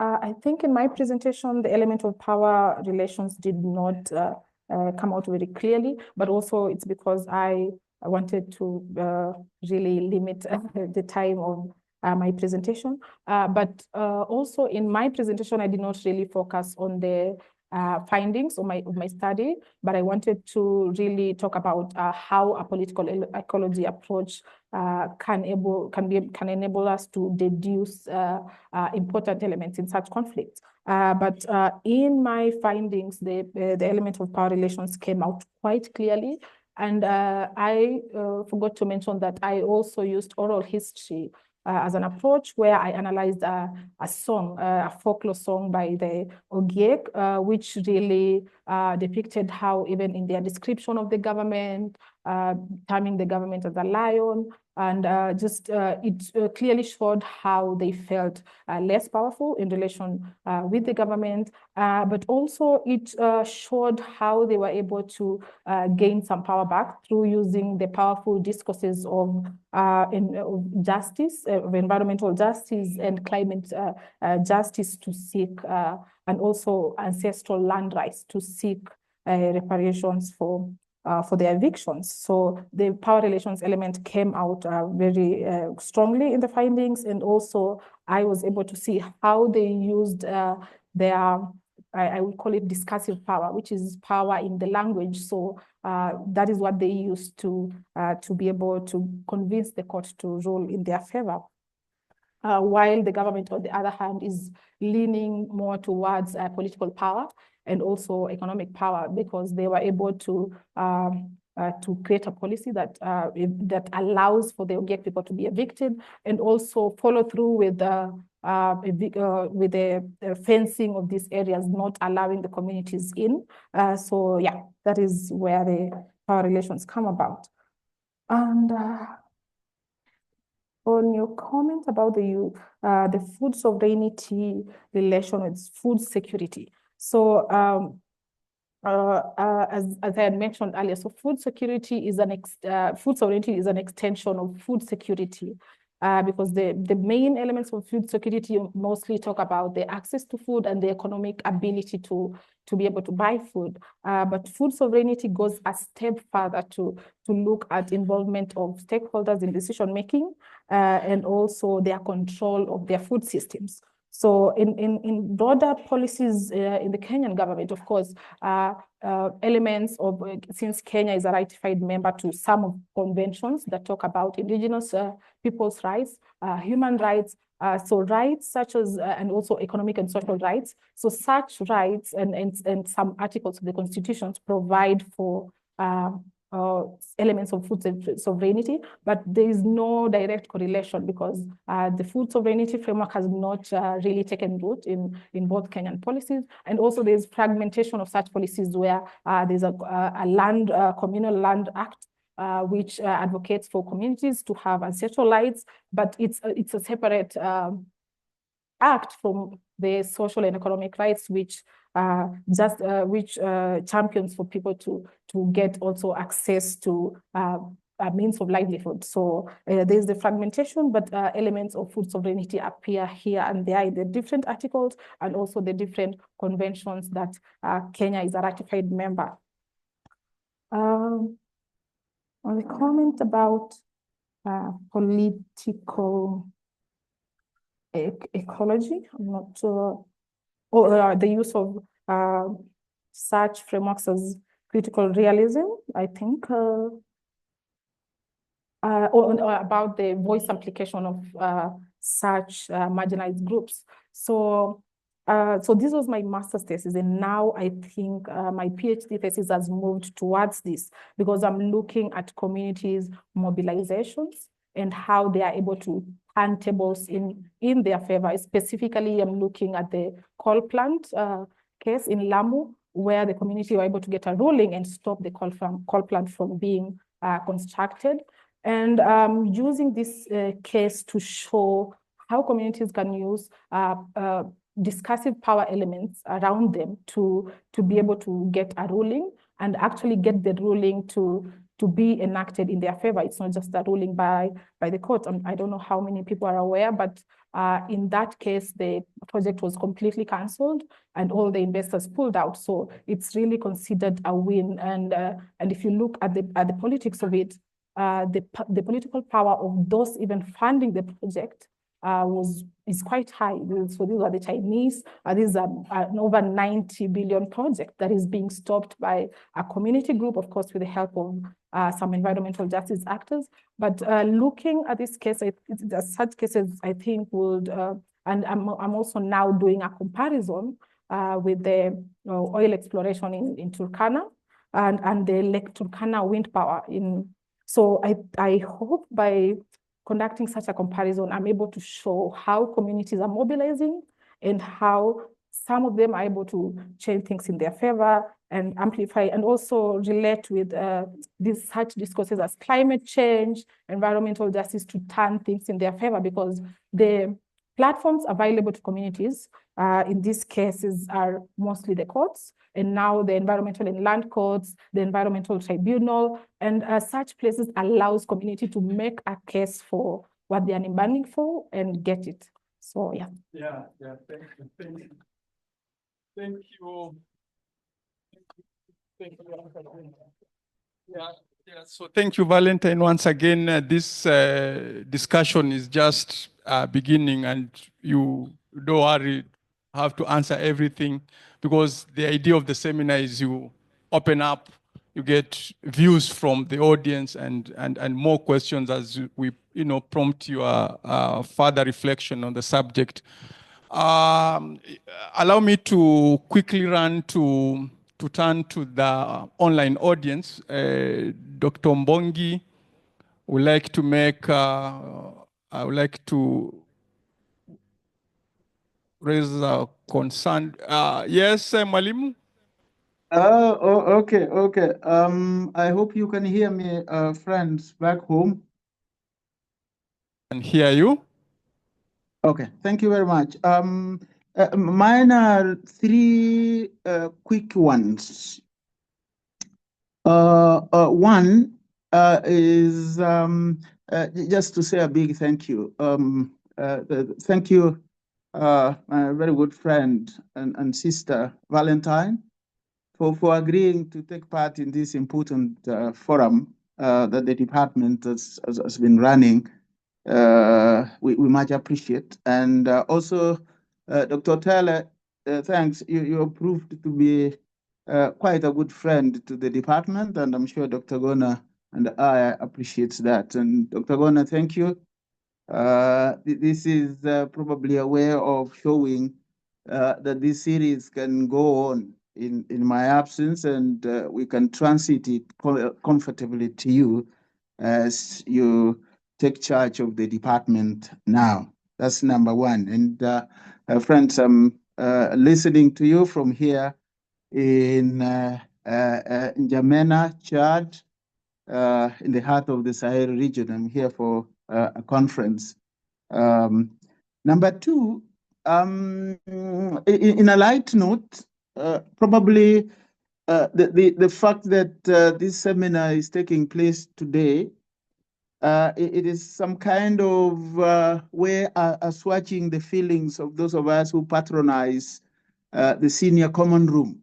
I think in my presentation, the element of power relations did not come out very clearly, but also it's because I wanted to really limit the time of my presentation. But also in my presentation, I did not really focus on the findings of my study, but I wanted to really talk about how a political ecology approach can enable us to deduce important elements in such conflicts. But in my findings, the element of power relations came out quite clearly. And I forgot to mention that I also used oral history as an approach, where I analyzed a song, a folklore song by the Ogiek, which really depicted how even in their description of the government, terming the government as a lion, and it clearly showed how they felt less powerful in relation with the government, but also it showed how they were able to gain some power back through using the powerful discourses of justice, of environmental justice and climate justice to seek, and also ancestral land rights to seek reparations for their evictions. So the power relations element came out very strongly in the findings. And also I was able to see how they used their, I would call it discursive power, which is power in the language. So that is what they used to be able to convince the court to rule in their favor. While the government, on the other hand, is leaning more towards political power and also economic power, because they were able to create a policy that allows for the Ogiek people to be evicted, and also follow through with the fencing of these areas, not allowing the communities in. So yeah, that is where the power relations come about. And on your comment about the food sovereignty relation with food security. So as I had mentioned earlier, so food security is food sovereignty is an extension of food security, because the main elements of food security mostly talk about the access to food and the economic ability to be able to buy food. But food sovereignty goes a step further to look at involvement of stakeholders in decision making, and also their control of their food systems. So in broader policies in the Kenyan government, of course, elements of, since Kenya is a ratified member to some of conventions that talk about indigenous people's rights, human rights, so rights such as, and also economic and social rights. So such rights and some articles of the constitutions provide for elements of food sovereignty, but there is no direct correlation because the food sovereignty framework has not really taken root in both Kenyan policies. And also there's fragmentation of such policies where there's a communal land act, which advocates for communities to have ancestral rights, but it's a separate act from the social and economic rights, which champions for people to get also access to a means of livelihood. So there's the fragmentation, but elements of food sovereignty appear here and there in the different articles and also the different conventions that Kenya is a ratified member. On the comment about political ecology, I'm not sure, or the use of such frameworks as critical realism, I think, or about the voice amplification of such marginalized groups. So this was my master's thesis, and now I think my PhD thesis has moved towards this because I'm looking at communities' mobilizations and how they are able to turn tables in their favor. Specifically, I'm looking at the coal plant case in Lamu, where the community were able to get a ruling and stop the coal plant from being constructed. And using this case to show how communities can use discursive power elements around them to be able to get a ruling and actually get the ruling to be enacted in their favor. It's not just a ruling by the court. I don't know how many people are aware, but in that case, the project was completely canceled and all the investors pulled out. So it's really considered a win. And if you look at the politics of it, the political power of those even funding the project is quite high. So these are the Chinese. This is an over 90 billion project that is being stopped by a community group, of course, with the help of some environmental justice actors. But looking at this case, such cases, I think would, and I'm also now doing a comparison with the oil exploration in Turkana and the Lake Turkana wind power So I hope by conducting such a comparison, I'm able to show how communities are mobilizing and how some of them are able to change things in their favor and amplify and also relate with such discourses as climate change, environmental justice to turn things in their favor, because the platforms available to communities in these cases are mostly the courts, and now the environmental and land courts, the environmental tribunal, and such places allows community to make a case for what they are demanding for and get it. So yeah.
Yeah, thank you. Thank you. So thank you, Valentine. Once again, this discussion is just beginning, and you don't worry, have to answer everything, because the idea of the seminar is you open up, you get views from the audience and more questions as we prompt your further reflection on the subject. Allow me to quickly turn to the online audience. Dr. Mbongi would like to make, I would like to raise a concern. Yes, Mwalimu?
Okay. I hope you can hear me, friends back home.
I can hear you.
Okay, thank you very much. Mine are three quick ones. One is just to say a big thank you. Thank you, my very good friend and sister Valentine, for agreeing to take part in this important forum that the department has been running. We much appreciate. And also, Dr. Taylor, thanks. You proved to be quite a good friend to the department, and I'm sure Dr. Gona and I appreciate that. And Dr. Gona, thank you. This is probably a way of showing that this series can go on in my absence, and we can transit it comfortably to you as you take charge of the department now. That's number one. And friends, I'm listening to you from here in N'Djamena, Chad, in the heart of the Sahel region. I'm here for a conference. Number two, in a light note, probably the fact that this seminar is taking place today, it is some kind of way assuaging the feelings of those of us who patronize the senior common room.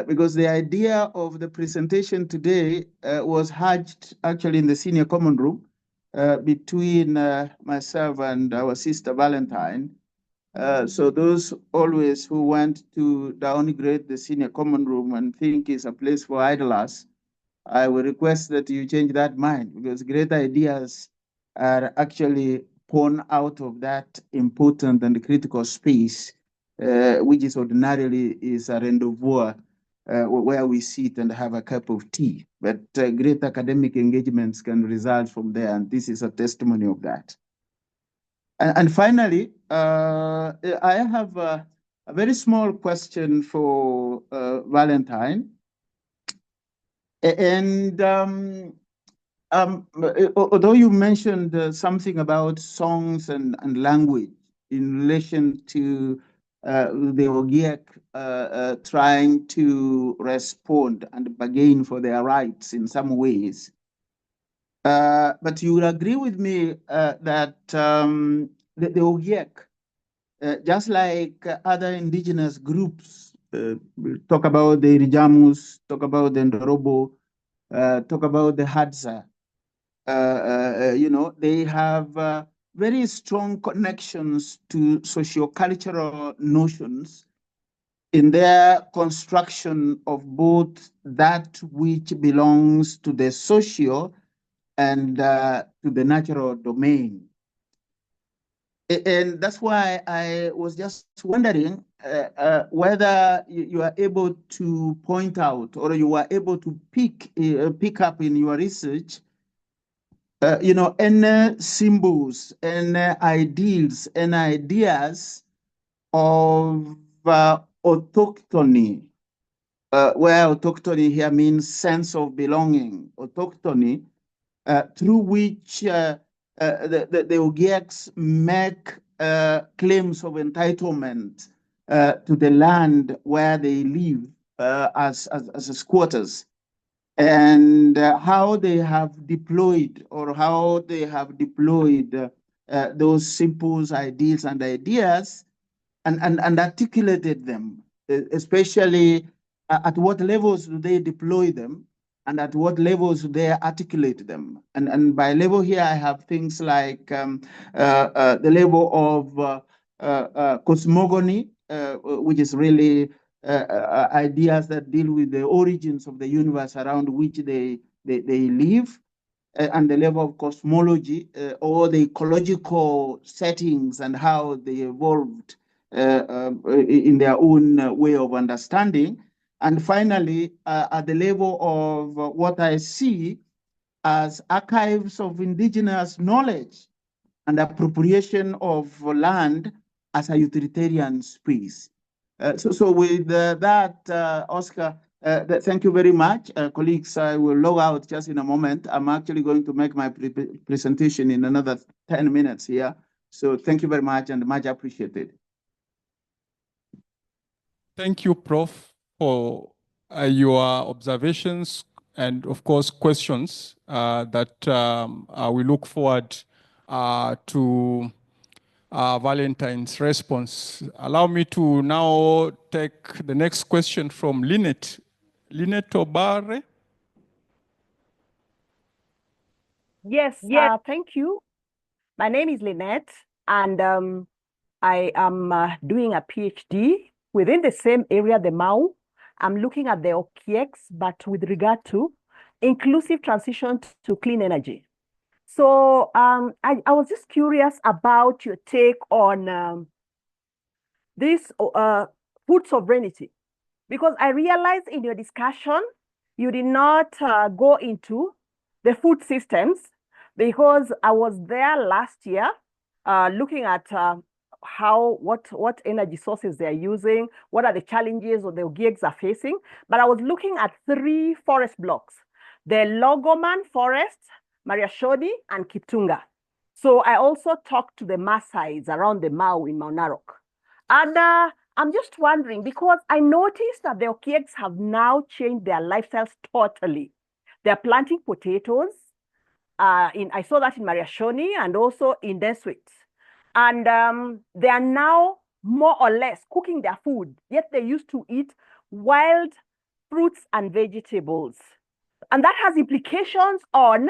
Because the idea of the presentation today was hatched actually in the senior common room between myself and our sister Valentine. So those always who want to downgrade the senior common room and think it's a place for idlers, I will request that you change that mind, because great ideas are actually born out of that important and critical space, which is ordinarily is a rendezvous where we sit and have a cup of tea. But great academic engagements can result from there, and this is a testimony of that. And finally, I have a very small question for Valentine. And although you mentioned something about songs and language in relation to the Ogiek trying to respond and bargain for their rights in some ways, but you will agree with me that the Ogiek, just like other indigenous groups, we'll talk about the Irijamus, talk about the Ndorobo, talk about the Hadza, you know, they have very strong connections to socio-cultural notions in their construction of both that which belongs to the socio and to the natural domain. And that's why I was just wondering whether you are able to point out, or you are able to pick up in your research, you know, any symbols, any ideals, any ideas of autochthony, where autochthony here means sense of belonging, autochthony, through which the Ogieks make claims of entitlement to the land where they live as squatters, and how they have deployed, or how they have deployed those symbols, ideals, and ideas, and articulated them, especially at what levels do they deploy them, and at what levels do they articulate them. And by level here, I have things like the level of cosmogony, which is really ideas that deal with the origins of the universe around which they live, and the level of cosmology, or the ecological settings and how they evolved in their own way of understanding. And finally, at the level of what I see as archives of indigenous knowledge and appropriation of land as a utilitarian space. So with that, Oscar, thank you very much. Colleagues, I will log out just in a moment. I'm actually going to make my presentation in another 10 minutes here. So thank you very much, and much appreciated.
Thank you, Prof, for your observations and, of course, questions that we look forward to Valentine's response. Allow me to now take the next question from Lynette. Lynette Obare.
Yes, thank you. My name is Lynette, and I am doing a PhD within the same area, the Mau. I'm looking at the Ogieks, but with regard to inclusive transition to clean energy. So I was just curious about your take on this food sovereignty, because I realized in your discussion, you did not go into the food systems, because I was there last year looking at what energy sources they're using, what are the challenges or the Ogieks are facing. But I was looking at 3 forest blocks: the Logoman Forest, Mariashoni, and Kiptunga. So I also talked to the Maasais around the Mau in Mount Narok. And I'm just wondering, because I noticed that the Ogieks have now changed their lifestyles totally. They're planting potatoes. I saw that in Mariashoni and also in Deswit. And they are now more or less cooking their food, yet they used to eat wild fruits and vegetables. And that has implications on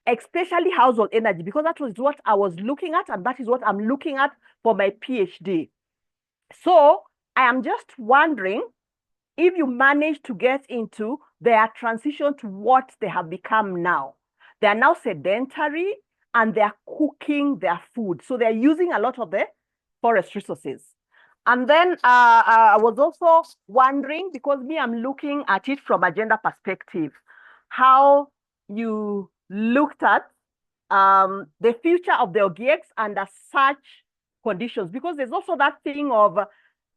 especially household energy, because that was what I was looking at, and that is what I'm looking at for my PhD. So I am just wondering if you manage to get into their transition to what they have become now. They are now sedentary and they are cooking their food. So they're using a lot of the forest resources. And then I was also wondering, because I'm looking at it from a gender perspective, how you looked at the future of the Ogieks under such conditions, because there's also that thing of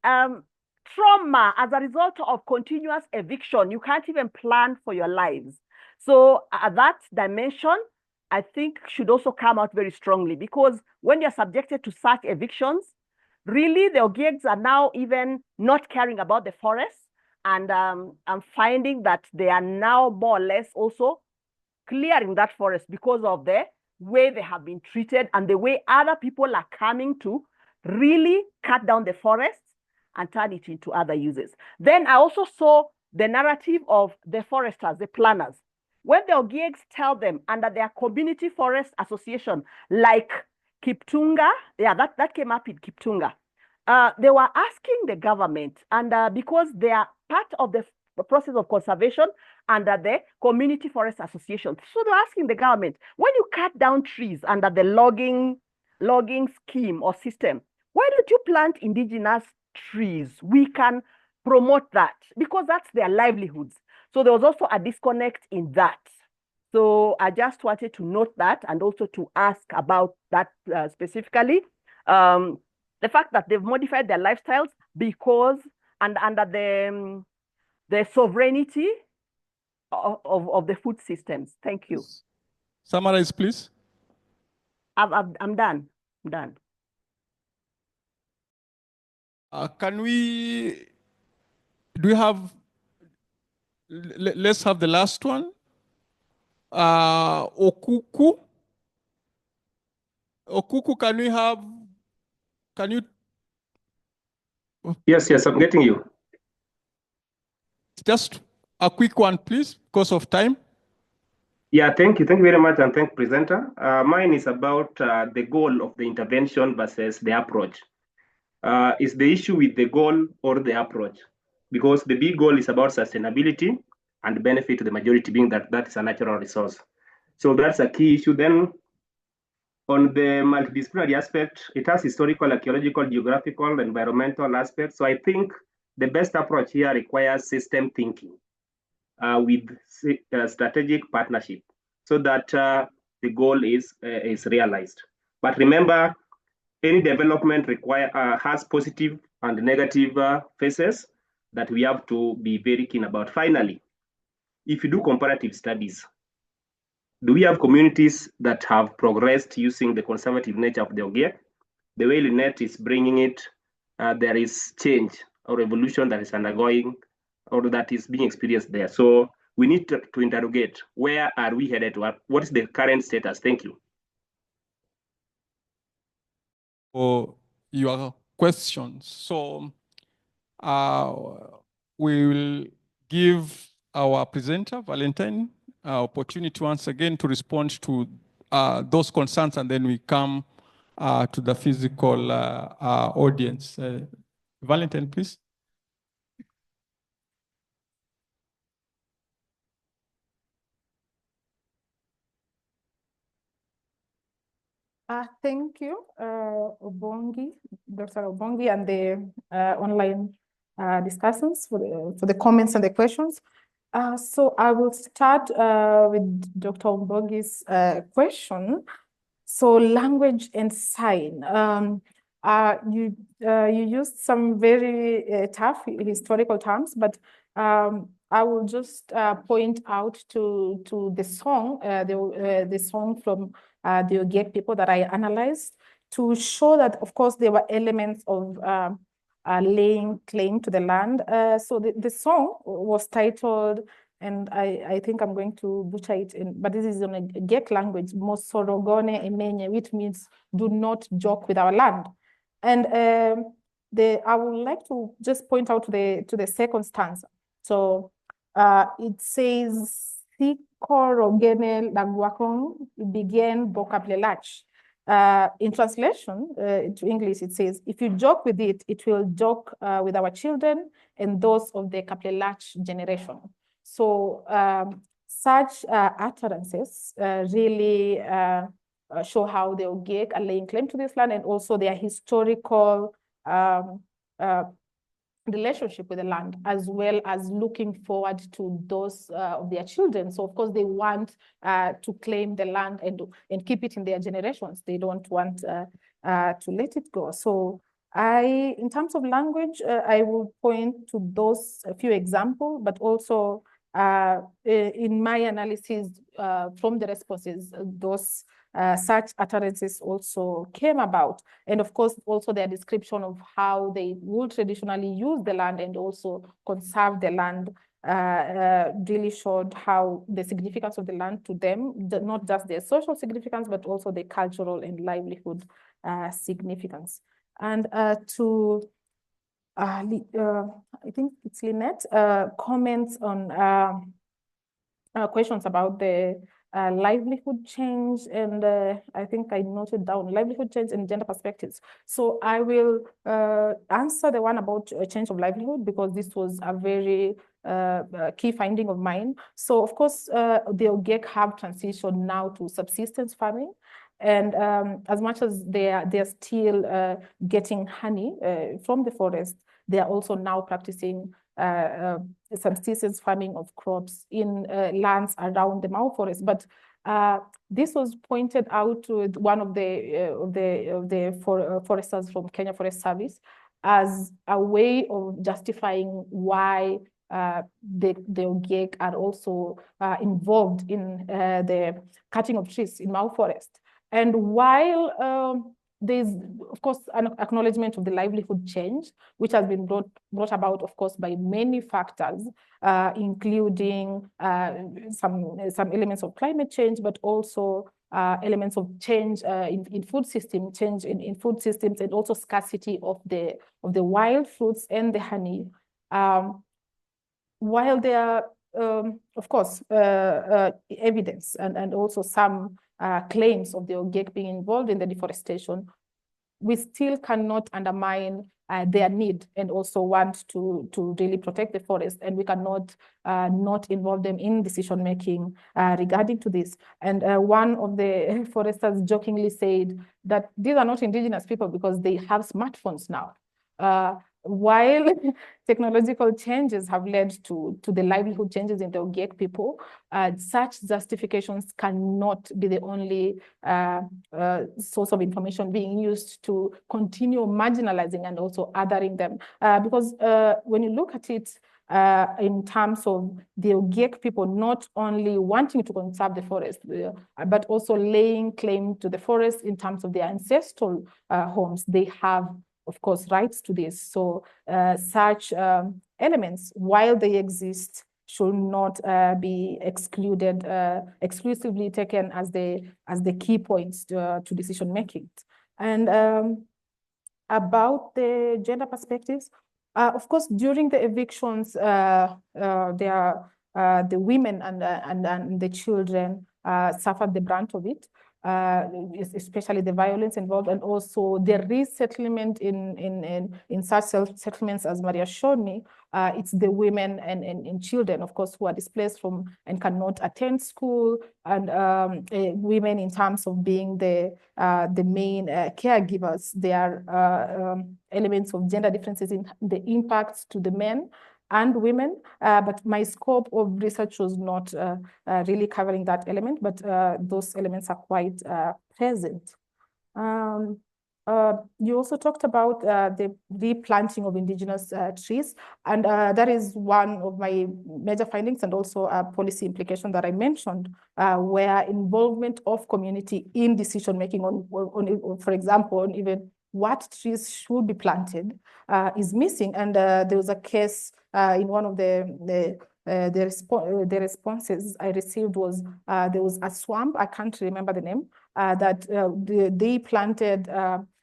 trauma as a result of continuous eviction. You can't even plan for your lives. So that dimension, I think, should also come out very strongly, because when you're subjected to such evictions, really the Ogieks are now even not caring about the forests. And I'm finding that they are now more or less also clearing that forest because of the way they have been treated and the way other people are coming to really cut down the forests and turn it into other uses. Then I also saw the narrative of the foresters, the planners. When the Ogieks tell them under their community forest association, like Kiptunga, that came up in Kiptunga, they were asking the government, and because they are part of the process of conservation under the community forest association. So they're asking the government, when you cut down trees under the logging scheme or system, why don't you plant indigenous trees? We can promote that, because that's their livelihoods. So there was also a disconnect in that. So I just wanted to note that, and also to ask about that specifically. The fact that they've modified their lifestyles because, and under the sovereignty of the food systems. Thank you.
Summarize, please.
I'm done. I'm done.
Do we have, let's have the last one. Okuku. Okuku, can you?
Yes, I'm getting you.
Just a quick one, please, because of time.
Yeah, thank you. Thank you very much, and thank presenter. Mine is about the goal of the intervention versus the approach. Is the issue with the goal or the approach? Because the big goal is about sustainability and benefit to the majority, being that is a natural resource. So that's a key issue. Then on the multidisciplinary aspect, it has historical, ecological, geographical, environmental aspects. So I think the best approach here requires system thinking with strategic partnership, so that the goal is realized. But remember, any development has positive and negative phases that we have to be very keen about. Finally, if you do comparative studies, do we have communities that have progressed using the conservative nature of the Ogiek? The way Lynette is bringing it, there is change or revolution that is undergoing or that is being experienced there. So we need to interrogate, where are we headed? What is the current status? Thank you.
For your questions. So we will give our presenter, Valentine, opportunity once again to respond to those concerns, and then we come to the physical audience. Valentine, please.
Thank you, Obongi, Dr. Obongi, and the online discussions for the comments and the questions. So I will start with Dr. Obongi's question. So language and sign. You used some very tough historical terms, but I will just point out to the song, the song from the Ogiek people that I analyzed, to show that, of course, there were elements of laying claim to the land. So the song was titled, and I think I'm going to butcher it, but this is in a Ogiek language, Mosorogone Emenye, which means do not joke with our land. And I would like to just point out to the second stanza. So it says, Sikorogene Lagwakong began Bokaplelach. In translation to English, it says, if you joke with it, it will joke with our children and those of the Kaplelach generation. So such utterances really show how the Ogiek are laying claim to this land, and also their historical relationship with the land, as well as looking forward to those of their children. So of course they want to claim the land and keep it in their generations. They don't want to let it go. So in terms of language, I will point to those a few examples, but also in my analysis from the responses, those such utterances also came about. And of course, also their description of how they would traditionally use the land and also conserve the land really showed how the significance of the land to them, not just their social significance, but also the cultural and livelihood significance. And I think it's Lynette, comments on questions about the livelihood change, and I think I noted down livelihood change and gender perspectives. So I will answer the one about change of livelihood, because this was a very key finding of mine. So of course, the Ogiek have transitioned now to subsistence farming. And as much as they're still getting honey from the forest, they are also now practicing subsistence farming of crops in lands around the Mau forest. But this was pointed out to one of the foresters from Kenya Forest Service as a way of justifying why the Ogiek are also involved in the cutting of trees in Mau forest. And while there's, of course, an acknowledgement of the livelihood change, which has been brought about, of course, by many factors, including some elements of climate change, but also elements of change in food system, change in food systems, and also scarcity of the wild fruits and the honey. While there are, of course, evidence and also some claims of the Ogiek being involved in the deforestation, we still cannot undermine their need and also want to really protect the forest, and we cannot not involve them in decision-making regarding to this. And one of the foresters jokingly said that these are not indigenous people because they have smartphones now. While technological changes have led to the livelihood changes in the Ogiek people, such justifications cannot be the only source of information being used to continue marginalizing and also othering them. Because when you look at it in terms of the Ogiek people not only wanting to conserve the forest, but also laying claim to the forest in terms of their ancestral homes, they have, of course, rights to this. So such elements, while they exist, should not be excluded, exclusively taken as the key points to decision making. And about the gender perspectives, of course, during the evictions, the women and the children suffered the brunt of it, especially the violence involved, and also the resettlement in such settlements as Maria showed me. It's the women and children, of course, who are displaced from and cannot attend school, and women in terms of being the main caregivers. There are elements of gender differences in the impacts to the men and women, but my scope of research was not really covering that element, but those elements are quite present. You also talked about the replanting of indigenous trees, and that is one of my major findings, and also a policy implication that I mentioned, where involvement of community in decision making on, for example, on even what trees should be planted is missing. And there was a case in one of the responses I received was there was a swamp, I can't remember the name, that they planted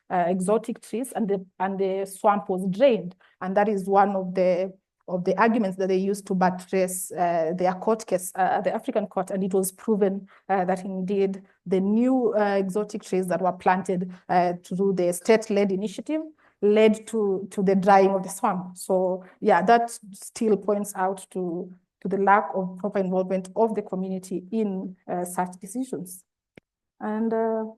exotic trees, and the swamp was drained, and that is one of the arguments that they used to buttress their court case, the African court, and it was proven that indeed the new exotic trees that were planted through the state-led initiative led to the drying of the swamp. So yeah, that still points out to the lack of proper involvement of the community in such decisions. And the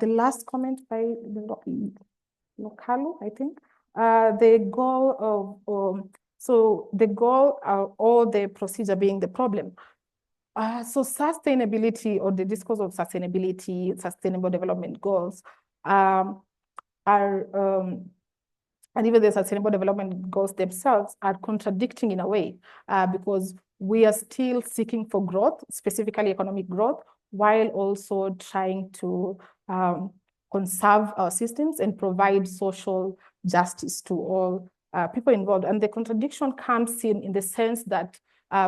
last comment by Lokalu, I think, the goal of, so the goal or the procedure being the problem. So sustainability, or the discourse of sustainability, sustainable development goals and even the sustainable development goals themselves are contradicting in a way, because we are still seeking for growth, specifically economic growth, while also trying to conserve our systems and provide social justice to all people involved. And the contradiction comes in the sense that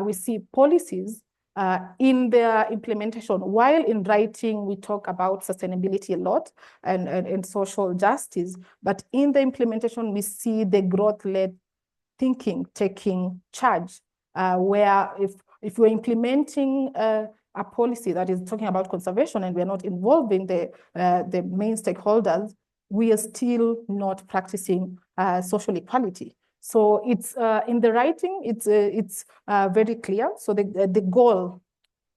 we see policies in their implementation, while in writing we talk about sustainability a lot and social justice, but in the implementation we see the growth-led thinking taking charge, where if we're implementing a policy that is talking about conservation and we're not involving the main stakeholders, we are still not practicing social equality. So it's in the writing, it's very clear. So the goal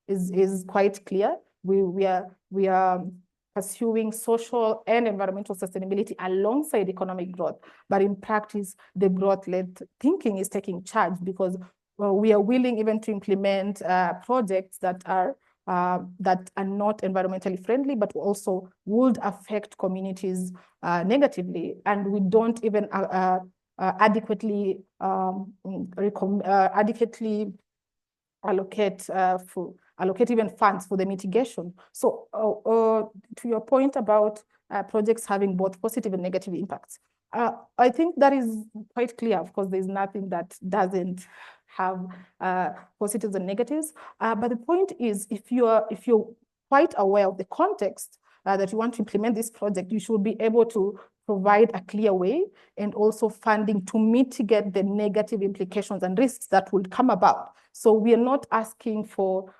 is quite clear. We are pursuing social and environmental sustainability alongside economic growth, but in practice, the growth-led thinking is taking charge, because we are willing even to implement projects that are not environmentally friendly, but also would affect communities negatively, and we don't even adequately allocate even funds for the mitigation. So to your point about projects having both positive and negative impacts, I think that is quite clear. Of course, there's nothing that doesn't have positives and negatives. But the point is, if you're quite aware of the context that you want to implement this project, you should be able to provide a clear way and also funding to mitigate the negative implications and risks that will come about. So we are not asking for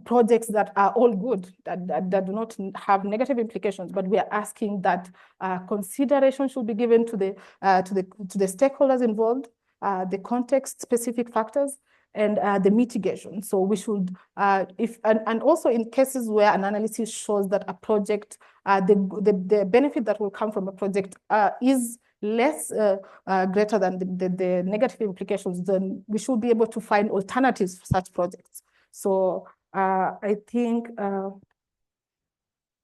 projects that are all good, that do not have negative implications, but we are asking that consideration should be given to the stakeholders involved, the context-specific factors, and the mitigation. So we should, and also in cases where an analysis shows that a project, the benefit that will come from a project is less greater than the negative implications, then we should be able to find alternatives for such projects. So I think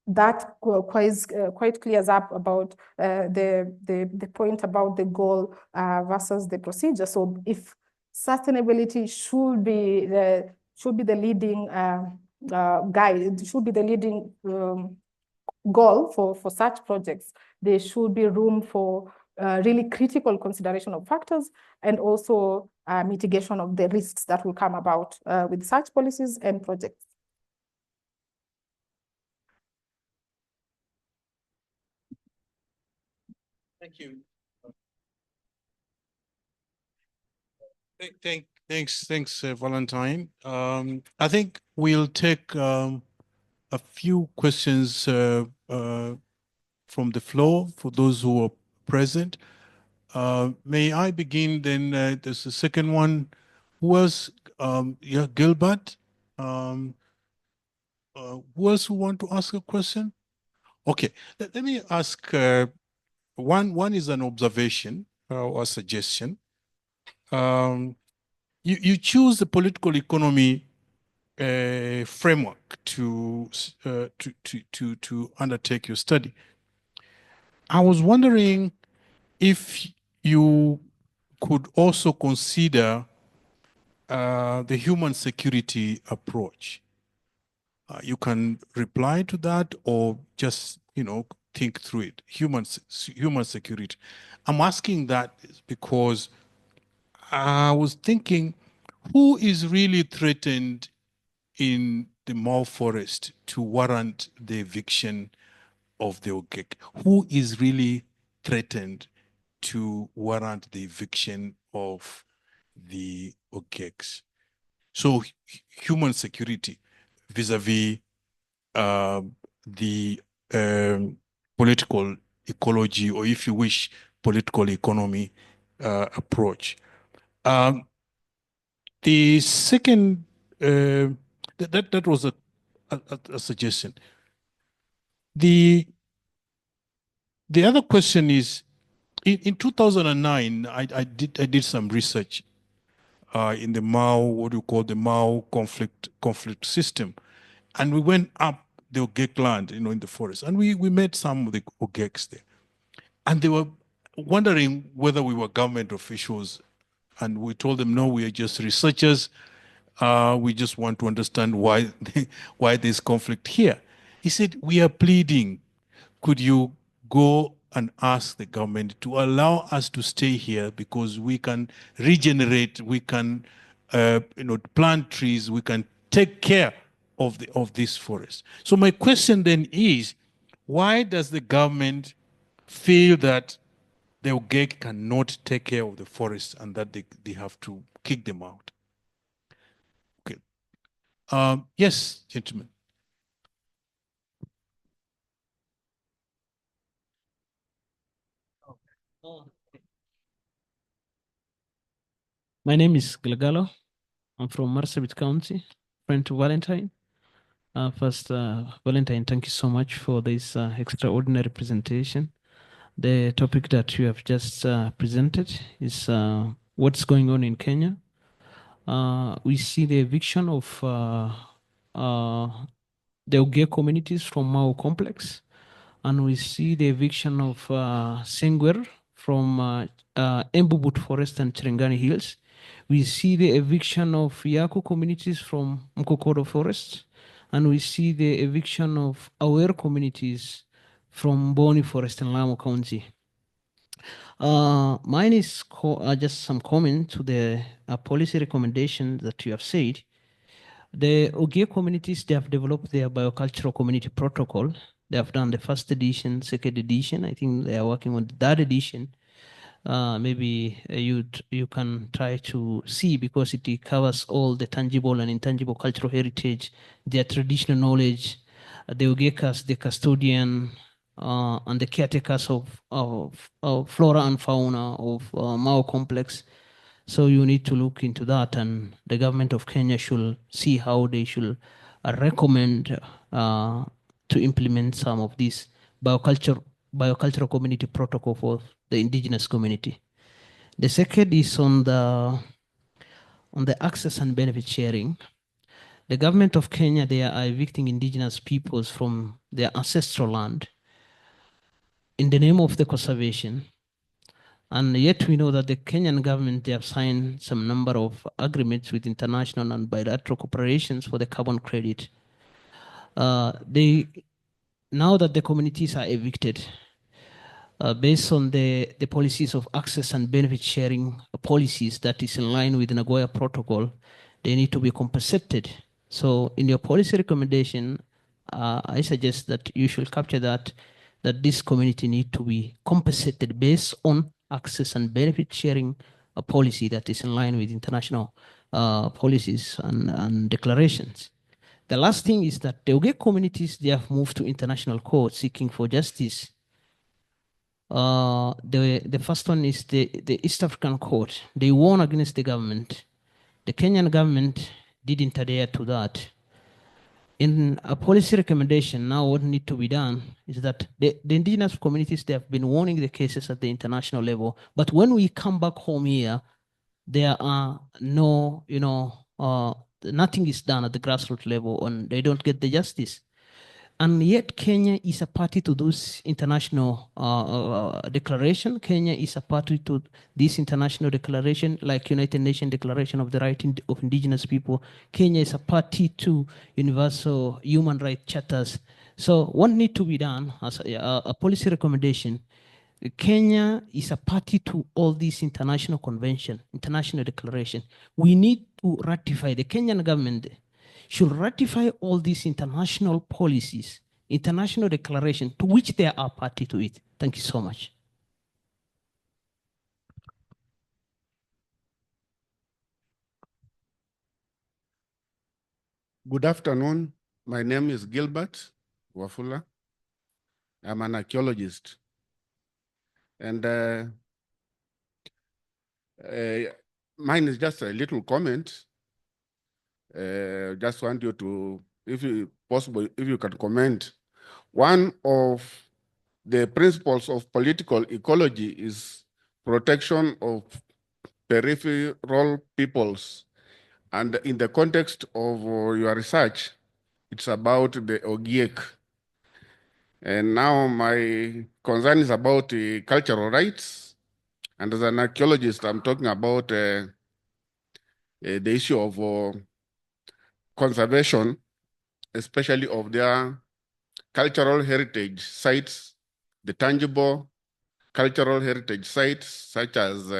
that quite clears up about the point about the goal versus the procedure. So if sustainability should be the leading guide, it should be the leading goal for such projects, there should be room for really critical consideration of factors and also mitigation of the risks that will come about with such policies and projects.
Thank you. Thanks, Valentine. I think we'll take a few questions from the floor for those who are present. May I begin then? There's a second one. Who else? Yeah, Gilbert. Who else who want to ask a question? Okay, let me ask. One is an observation or suggestion. You choose the political economy framework to undertake your study. I was wondering if you could also consider the human security approach. You can reply to that or just, think through it. Human security. I'm asking that because I was thinking, who is really threatened in the Mau forest to warrant the eviction of the Ogiek? Who is really threatened to warrant the eviction of the Ogieks? So human security vis-a-vis the political ecology, or if you wish, political economy approach. The second, that was a suggestion. The other question is, in 2009, I did some research in the Mau, what do you call the Mau conflict system, and we went up the Ogiek land, in the forest, and we met some of the Ogieks there, and they were wondering whether we were government officials, and we told them, no, we are just researchers. We just want to understand why there's conflict here. He said, we are pleading. Could you go and ask the government to allow us to stay here because we can regenerate, we can plant trees, we can take care of this forest. So my question then is, why does the government feel that the Ogiek cannot take care of the forest and that they have to kick them out? Okay. Yes, gentlemen.
My name is Gilgalo. I'm from Marsabit County, friend to Valentine. First, Valentine, thank you so much for this extraordinary presentation. The topic that you have just presented is what's going on in Kenya. We see the eviction of the Ogiek communities from Mau complex, and we see the eviction of Sengwer from Embubut Forest and Cherengani Hills. We see the eviction of Yaku communities from Mkokoro Forest, and we see the eviction of Aware communities from Boni Forest in Lamu County. Mine is just some comment to the policy recommendation that you have said. The Ogiek communities, they have developed their biocultural community protocol. They have done the first edition, second edition. I think they are working on the third edition. Maybe you can try to see, because it covers all the tangible and intangible cultural heritage, their traditional knowledge, the Ogiekas, the custodian, and the caretakers of flora and fauna of Mau complex. So you need to look into that, and the government of Kenya should see how they should recommend to implement some of these biocultural community protocol for the indigenous community. The second is on the access and benefit sharing. The government of Kenya, they are evicting indigenous peoples from their ancestral land in the name of the conservation. And yet we know that the Kenyan government, they have signed some number of agreements with international and bilateral corporations for the carbon credit. now that the communities are evicted, based on the policies of access and benefit sharing policies that is in line with the Nagoya Protocol, they need to be compensated. So in your policy recommendation, I suggest that you should capture that this community need to be compensated based on access and benefit sharing policy that is in line with international policies and declarations. The last thing is that the Ogiek communities, they have moved to international court seeking for justice. The first one is the East African Court. They won against the government. The Kenyan government didn't adhere to that. In a policy recommendation, now what needs to be done is that the indigenous communities, they have been winning the cases at the international level. But when we come back home here, there are no, nothing is done at the grassroots level and they don't get the justice. And yet Kenya is a party to those international declaration. Kenya is a party to this international declaration, like United Nations Declaration of the Right of Indigenous People. Kenya is a party to universal human rights charters. So what needs to be done as a policy recommendation, Kenya is a party to all these international convention, international declaration. We need to ratify, the Kenyan government should ratify all these international policies, international declaration to which they are party to it. Thank you so much.
Good afternoon. My name is Gilbert Wafula. I'm an archaeologist. And mine is just a little comment. Just want you to, if possible, if you can comment. One of the principles of political ecology is protection of peripheral peoples. And in the context of your research, it's about the Ogiek. And now my concern is about cultural rights. And as an archaeologist, I'm talking about the issue of conservation, especially of their cultural heritage sites, the tangible cultural heritage sites, such as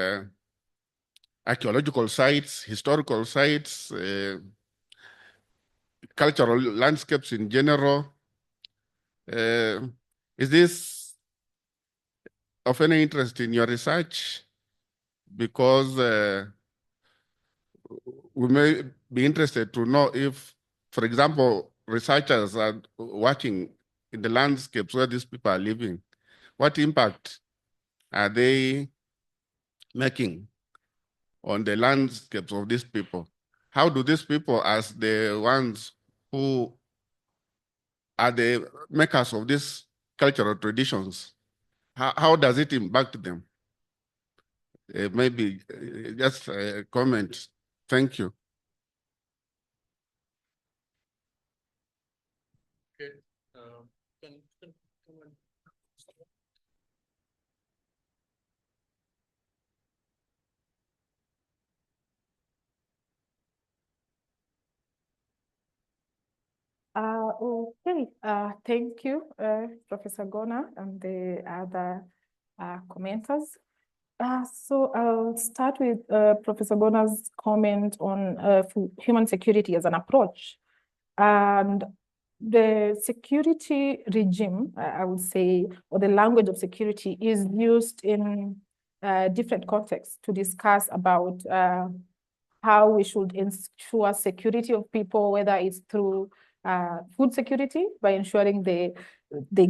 archaeological sites, historical sites, cultural landscapes in general. Is this of any interest in your research? Because we may be interested to know if, for example, researchers are working in the landscapes where these people are living. What impact are they making on the landscapes of these people? How do these people, as the ones who are the makers of these cultural traditions, how does it impact them? Maybe just a comment. Thank you.
Okay.
Okay, thank you, Professor Gona and the other commenters. So I'll start with Professor Gona's comment on human security as an approach. And the security regime, I would say, or the language of security is used in different contexts to discuss about how we should ensure security of people, whether it's through food security by ensuring they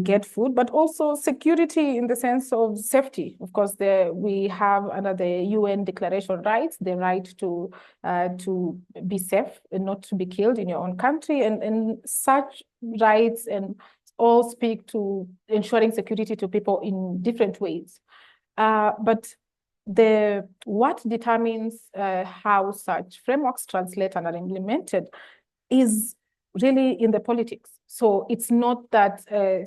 get food, but also security in the sense of safety. Of course, we have under the UN Declaration of Rights, the right to be safe and not to be killed in your own country, and such rights and all speak to ensuring security to people in different ways. But what determines how such frameworks translate and are implemented is really in the politics. So it's not that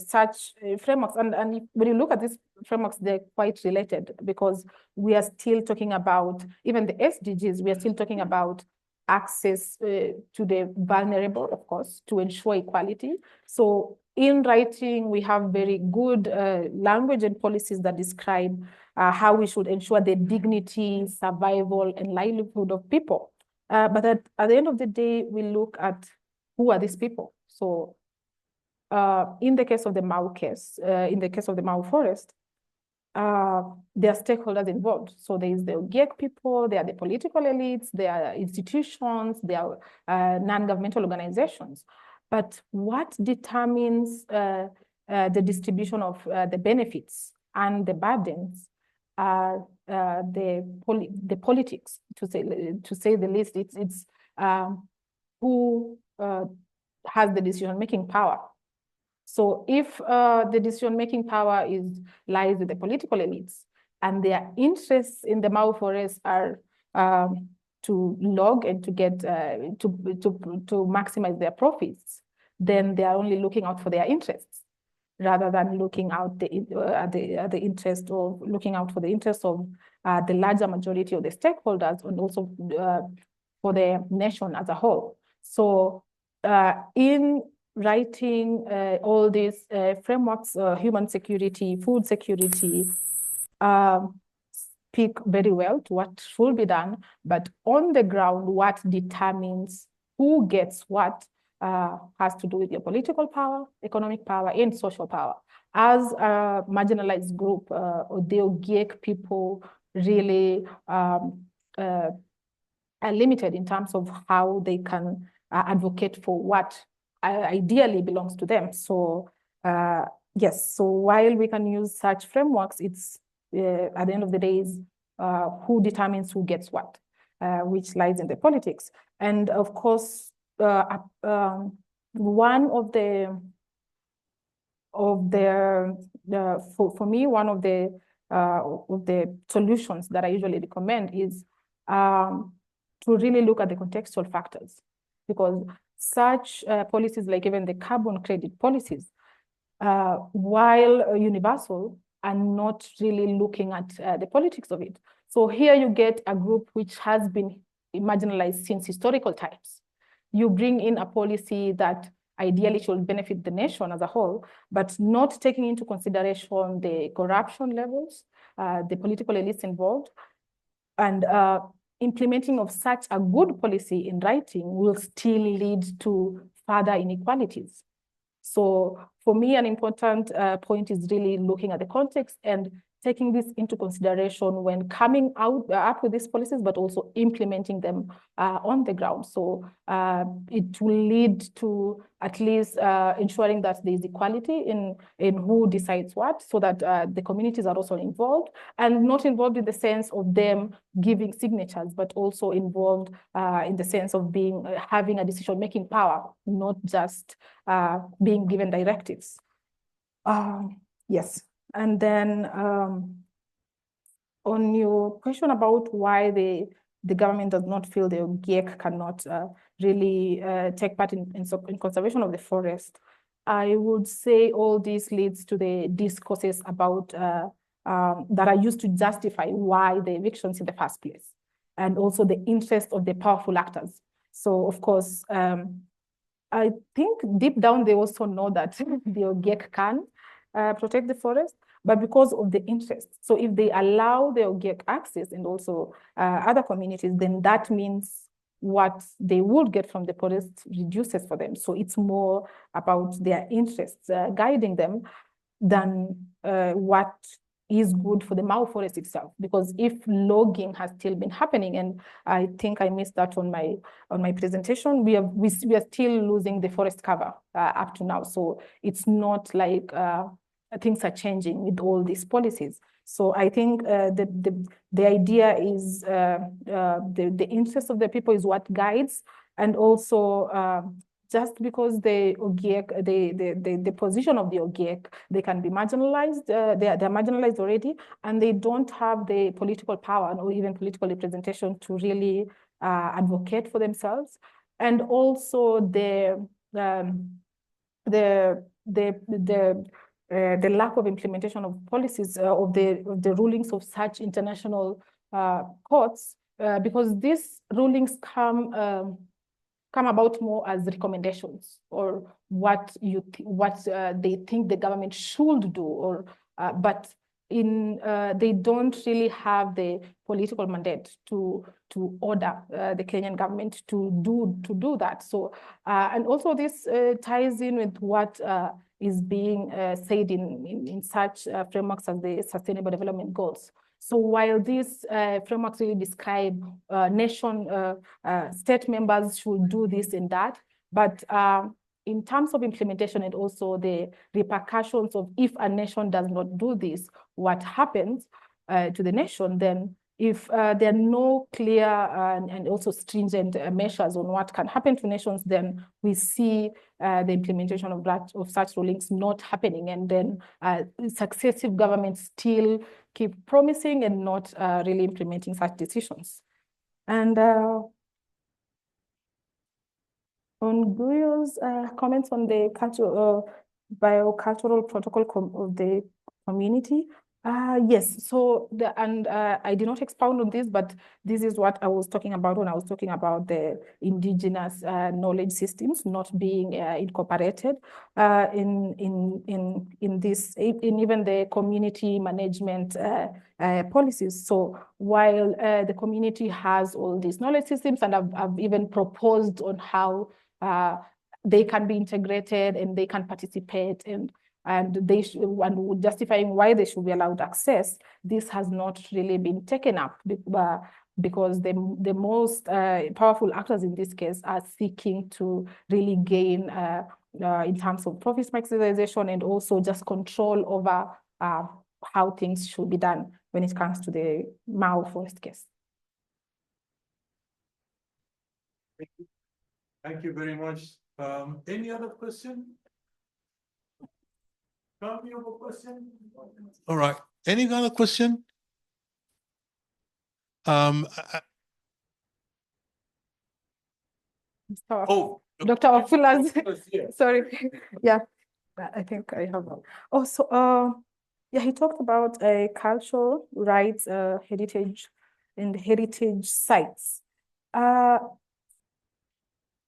such frameworks, and when you look at these frameworks, they're quite related, because we are still talking about, even the SDGs, we are still talking about access to the vulnerable, of course, to ensure equality. So in writing, we have very good language and policies that describe how we should ensure the dignity, survival, and livelihood of people. But at the end of the day, we look at who are these people. So in the case of the Mau case, in the case of the Mau forest, there are stakeholders involved. So there is the Ogiek people, there are the political elites, there are institutions, there are non-governmental organizations. But what determines the distribution of the benefits and the burdens are the politics, to say the least. It's who has the decision-making power. So if the decision-making power lies with the political elites, and their interests in the Mau forest are to log and to get to maximize their profits, then they are only looking out for their interests, rather than looking out the interest of looking out for the interests of the larger majority of the stakeholders, and also for the nation as a whole. So in writing all these frameworks, human security, food security, speak very well to what should be done, but on the ground, what determines who gets what has to do with your political power, economic power, and social power. As a marginalized group, the Ogiek people really are limited in terms of how they can advocate for what ideally belongs to them. So yes, so while we can use such frameworks, it's at the end of the day is who determines who gets what, which lies in the politics. And of course, one of the for me, one of the solutions that I usually recommend is to really look at the contextual factors, because such policies, like even the carbon credit policies, while universal, are not really looking at the politics of it. So here you get a group which has been marginalized since historical times. You bring in a policy that ideally should benefit the nation as a whole, but not taking into consideration the corruption levels, the political elites involved, and implementing of such a good policy in writing will still lead to further inequalities. So for me, an important point is really looking at the context and taking this into consideration when coming up with these policies, but also implementing them on the ground. So it will lead to at least ensuring that there is equality in who decides what, so that the communities are also involved, and not involved in the sense of them giving signatures, but also involved in the sense of having a decision-making power, not just being given directives. Yes. And then on your question about why the government does not feel the Ogiek cannot really take part in conservation of the forest, I would say all this leads to the discourses about that are used to justify why the evictions in the first place, and also the interest of the powerful actors. So of course, I think deep down they also know that the Ogiek can protect the forest, but because of the interest. So if they allow the Ogiek access and also other communities, then that means what they would get from the forest reduces for them. So it's more about their interests guiding them than what is good for the Mau forest itself. Because if logging has still been happening, and I think I missed that on my presentation, we are still losing the forest cover up to now. So it's not like things are changing with all these policies. So I think the idea is the interest of the people is what guides, and also just because the Ogiek, the position of the Ogiek, they can be marginalized. They're marginalized already, and they don't have the political power or even political representation to really advocate for themselves. And also the lack of implementation of policies of the rulings of such international courts, because these rulings come come about more as recommendations or what they think the government should do, or but they don't really have the political mandate to order the Kenyan government to do that. So and also this ties in with what is being said in such frameworks as the Sustainable Development Goals. So while these frameworks really describe state members should do this and that, but in terms of implementation and also the repercussions of if a nation does not do this, what happens to the nation, then if there are no clear and also stringent measures on what can happen to nations, then we see the implementation of such rulings not happening. And then successive governments still keep promising and not really implementing such decisions. And on Guyo's comments on the biocultural protocol of the community, yes, so I did not expound on this, but this is what I was talking about when I was talking about the indigenous knowledge systems not being incorporated in even the community management policies. So while the community has all these knowledge systems, and I've even proposed on how they can be integrated and they can participate, and justifying why they should be allowed access, this has not really been taken up because the most powerful actors in this case are seeking to really gain in terms of profit maximization and also just control over how things should be done when it comes to the Mau forest case.
Thank you very much. Any other question? You have a question? All right. Any other question?
Dr. Ofilas. Sorry. Yeah, I think I have one. Also, yeah, he talked about cultural rights, heritage, and heritage sites.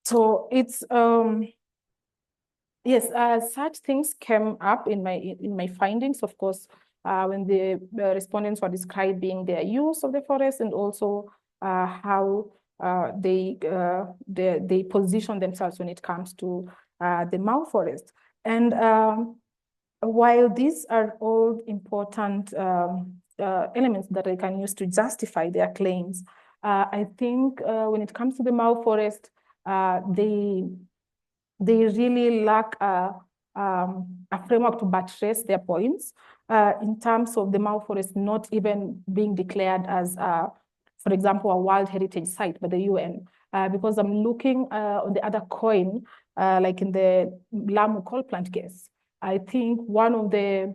So it's yes, such things came up in my findings, of course, when the respondents were describing their use of the forest and also how they position themselves when it comes to the Mau forest. And while these are all important elements that they can use to justify their claims, I think when it comes to the Mau forest, they really lack a framework to buttress their points in terms of the Mau forest not even being declared as, for example, a World Heritage Site by the UN. Because I'm looking on the other coin, like in the Lamu coal plant case, I think one of the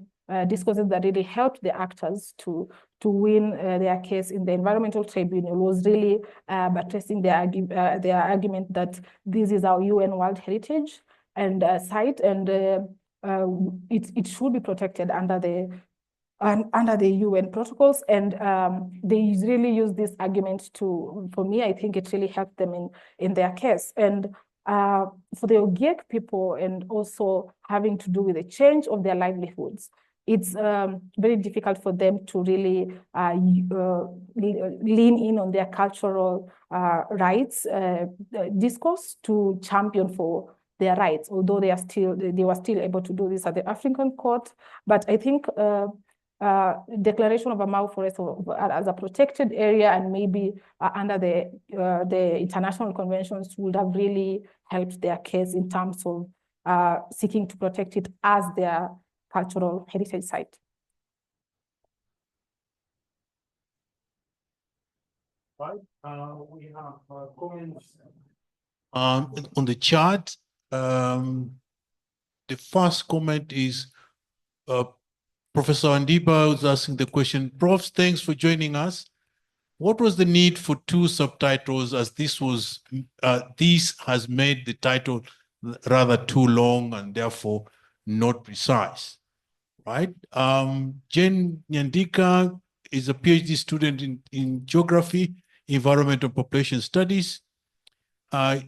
discourses that really helped the actors to win their case in the environmental tribunal was really buttressing their argument that this is our UN World Heritage and site, and it should be protected under the UN protocols. And they really use this argument for me, I think it really helped them in their case. And for the Ogiek people, and also having to do with the change of their livelihoods, it's very difficult for them to really lean in on their cultural rights discourse to champion for their rights, although they were still able to do this at the African court. But I think declaration of a Mau forest as a protected area and maybe under the international conventions would have really helped their case in terms of seeking to protect it as their cultural heritage site.
Right. We have comments on the chat. The first comment is Professor Andiba was asking the question, Profs, thanks for joining us. What was the need for 2 subtitles, as this has made the title rather too long and therefore not precise, right? Jen Nyandika is a PhD student in geography, environmental population studies.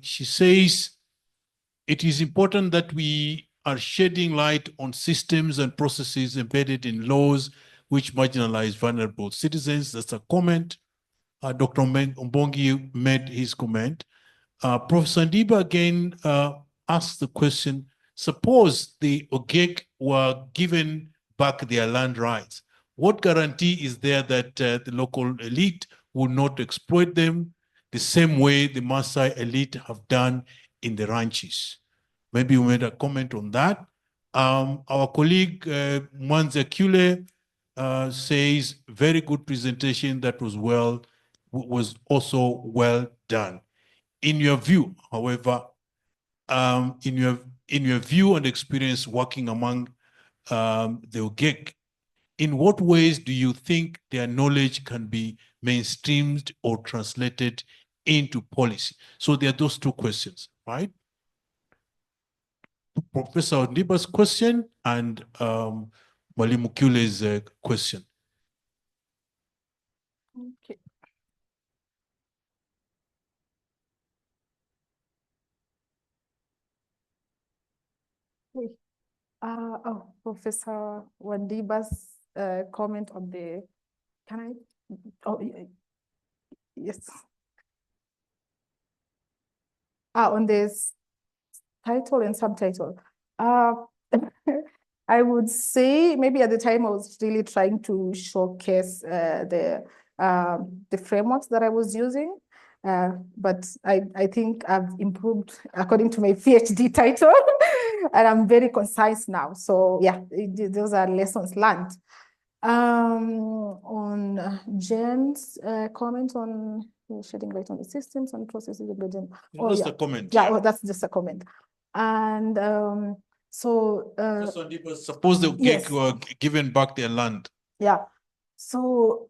She says, it is important that we are shedding light on systems and processes embedded in laws which marginalize vulnerable citizens. That's a comment. Dr. Mbongi made his comment. Professor Ndiba again asked the question, suppose the Ogiek were given back their land rights. What guarantee is there that the local elite will not exploit them the same way the Maasai elite have done in the ranches? Maybe we made a comment on that. Our colleague Mwanza Kule says, very good presentation that was also well done. In your view, however, in your view and experience working among the Ogiek, in what ways do you think their knowledge can be mainstreamed or translated into policy? So there are those two questions, right? Professor Ndiba's question and Mwalimu Kule's question.
Okay. Professor Wandiba's comment on the, can I? Oh, yes. On this title and subtitle. I would say maybe at the time I was really trying to showcase the frameworks that I was using. But I think I've improved according to my PhD title, and I'm very concise now. So yeah, those are lessons learned. On Jen's comment on shedding light on the systems and processes.
That's the comment.
Yeah, that's just a comment. And so
suppose the Ogiek were given back their land.
Yeah. So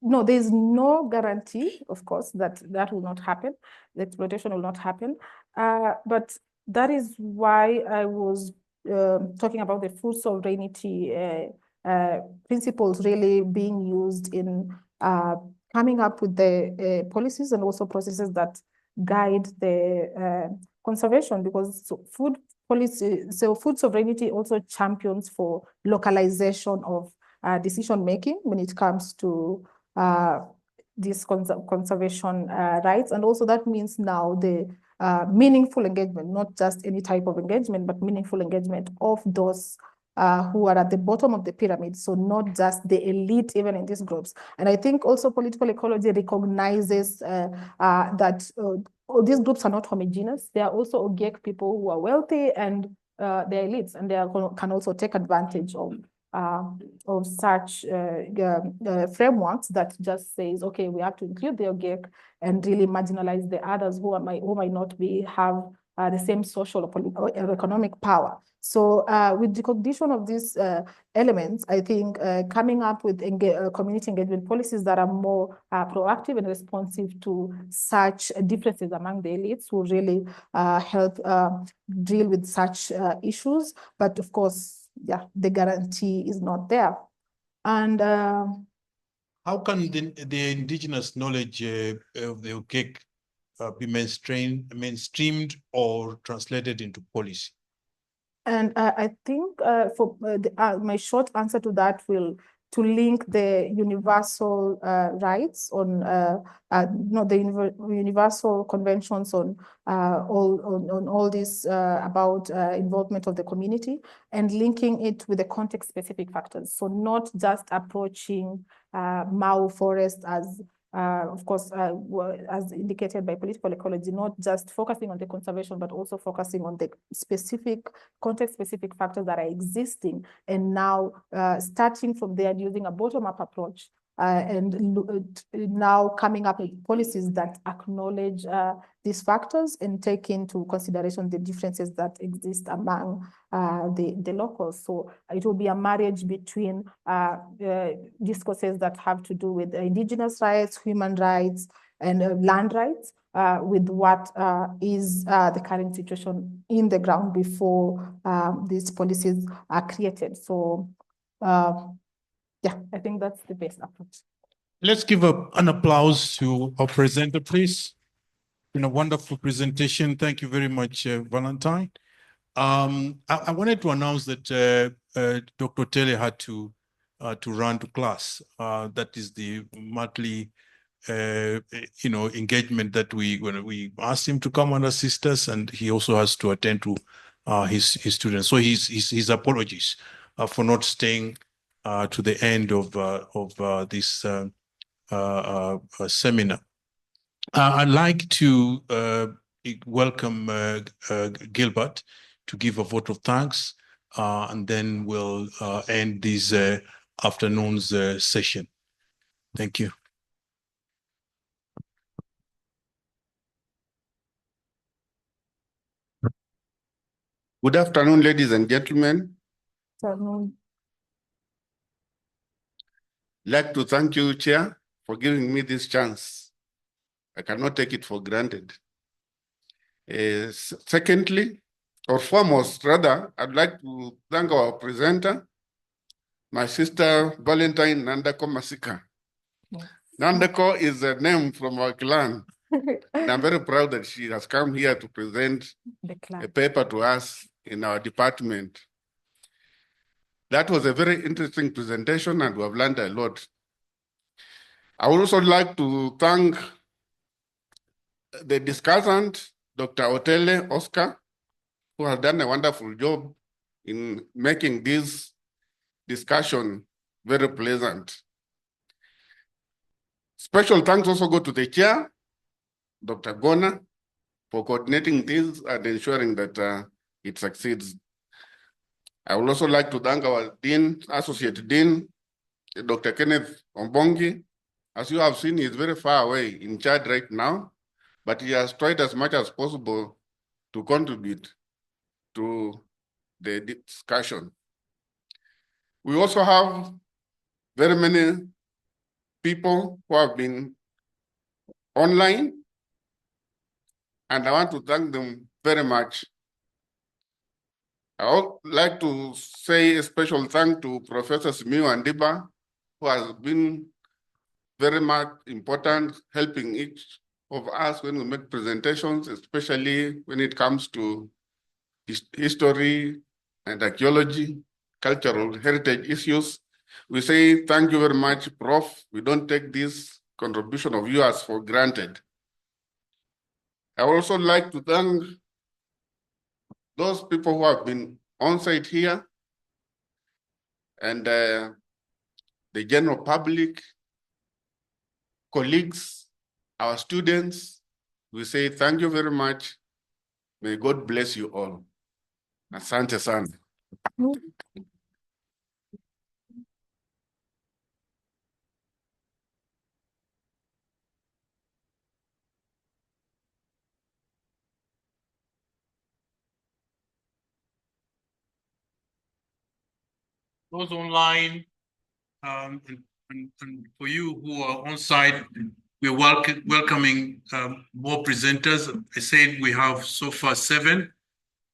no, there's no guarantee, of course, that will not happen. The exploitation will not happen. But that is why I was talking about the food sovereignty principles really being used in coming up with the policies and also processes that guide the conservation, because food policy, so food sovereignty also champions for localization of decision making when it comes to these conservation rights. And also that means now the meaningful engagement, not just any type of engagement, but meaningful engagement of those who are at the bottom of the pyramid. So not just the elite, even in these groups. And I think also political ecology recognizes that these groups are not homogeneous. There are also Ogiek people who are wealthy and they're elites, and they can also take advantage of such frameworks that just says, okay, we have to include the Ogiek and really marginalize the others who might not have the same social or economic power. So with recognition of these elements, I think coming up with community engagement policies that are more proactive and responsive to such differences among the elites will really help deal with such issues. But of course, yeah, the guarantee is not there. And
how can the indigenous knowledge of the Ogiek be mainstreamed or translated into policy?
And I think for my short answer to that will to link the universal rights on the universal conventions on all this about involvement of the community, and linking it with the context specific factors. So not just approaching Mau forest as of course, as indicated by political ecology, not just focusing on the conservation, but also focusing on the specific context-specific factors that are existing, and now starting from there and using a bottom-up approach, and now coming up with policies that acknowledge these factors and take into consideration the differences that exist among the locals. So it will be a marriage between discourses that have to do with indigenous rights, human rights, and land rights, with what is the current situation in the ground before these policies are created. So yeah, I think that's the best approach.
Let's give an applause to our presenter, please. been a wonderful presentation. Thank you very much, Valentine. I wanted to announce that Dr. Tele had to run to class. That is the monthly, engagement that when we asked him to come and assist us, and he also has to attend to his students. So his apologies for not staying to the end of this seminar. I'd like to welcome Gilbert to give a vote of thanks, and then we'll end this afternoon's session. Thank you.
Good afternoon, ladies and gentlemen.
Afternoon.
I'd like to thank you, Chair, for giving me this chance. I cannot take it for granted. Secondly, or foremost, rather, I'd like to thank our presenter, my sister Valentine Nandako Masika.
Yes.
Nandako is a name from our clan. And I'm very proud that she has come here to present a paper to us in our department. That was a very interesting presentation, and we have learned a lot. I would also like to thank the discussant, Dr. Otele Oscar, who has done a wonderful job in making this discussion very pleasant. Special thanks also go to the chair, Dr. Gona, for coordinating this and ensuring that it succeeds. I would also like to thank our Dean, Associate Dean, Dr. Kenneth Ombongi. As you have seen, he is very far away in Chad right now, but he has tried as much as possible to contribute to the discussion. We also have very many people who have been online, and I want to thank them very much. I would like to say a special thank to Professor Simiu Andiba, who has been very much important, helping each of us when we make presentations, especially when it comes to history and archaeology, cultural heritage issues. We say thank you very much, Prof. We don't take this contribution of yours for granted. I would also like to thank those people who have been on site here and the general public, colleagues, our students. We say thank you very much. May God bless you all. Asante sana.
Those online, and for you who are on site, we're welcoming more presenters. I said we have so far 7,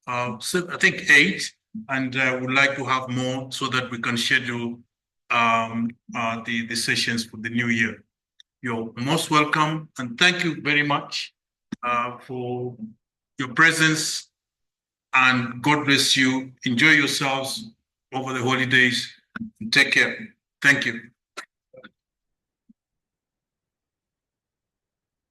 so I think 8, and would like to have more so that we can schedule the sessions for the new year. You're most welcome, and thank you very much for your presence, and God bless you. Enjoy yourselves over the holidays. Take care. Thank you.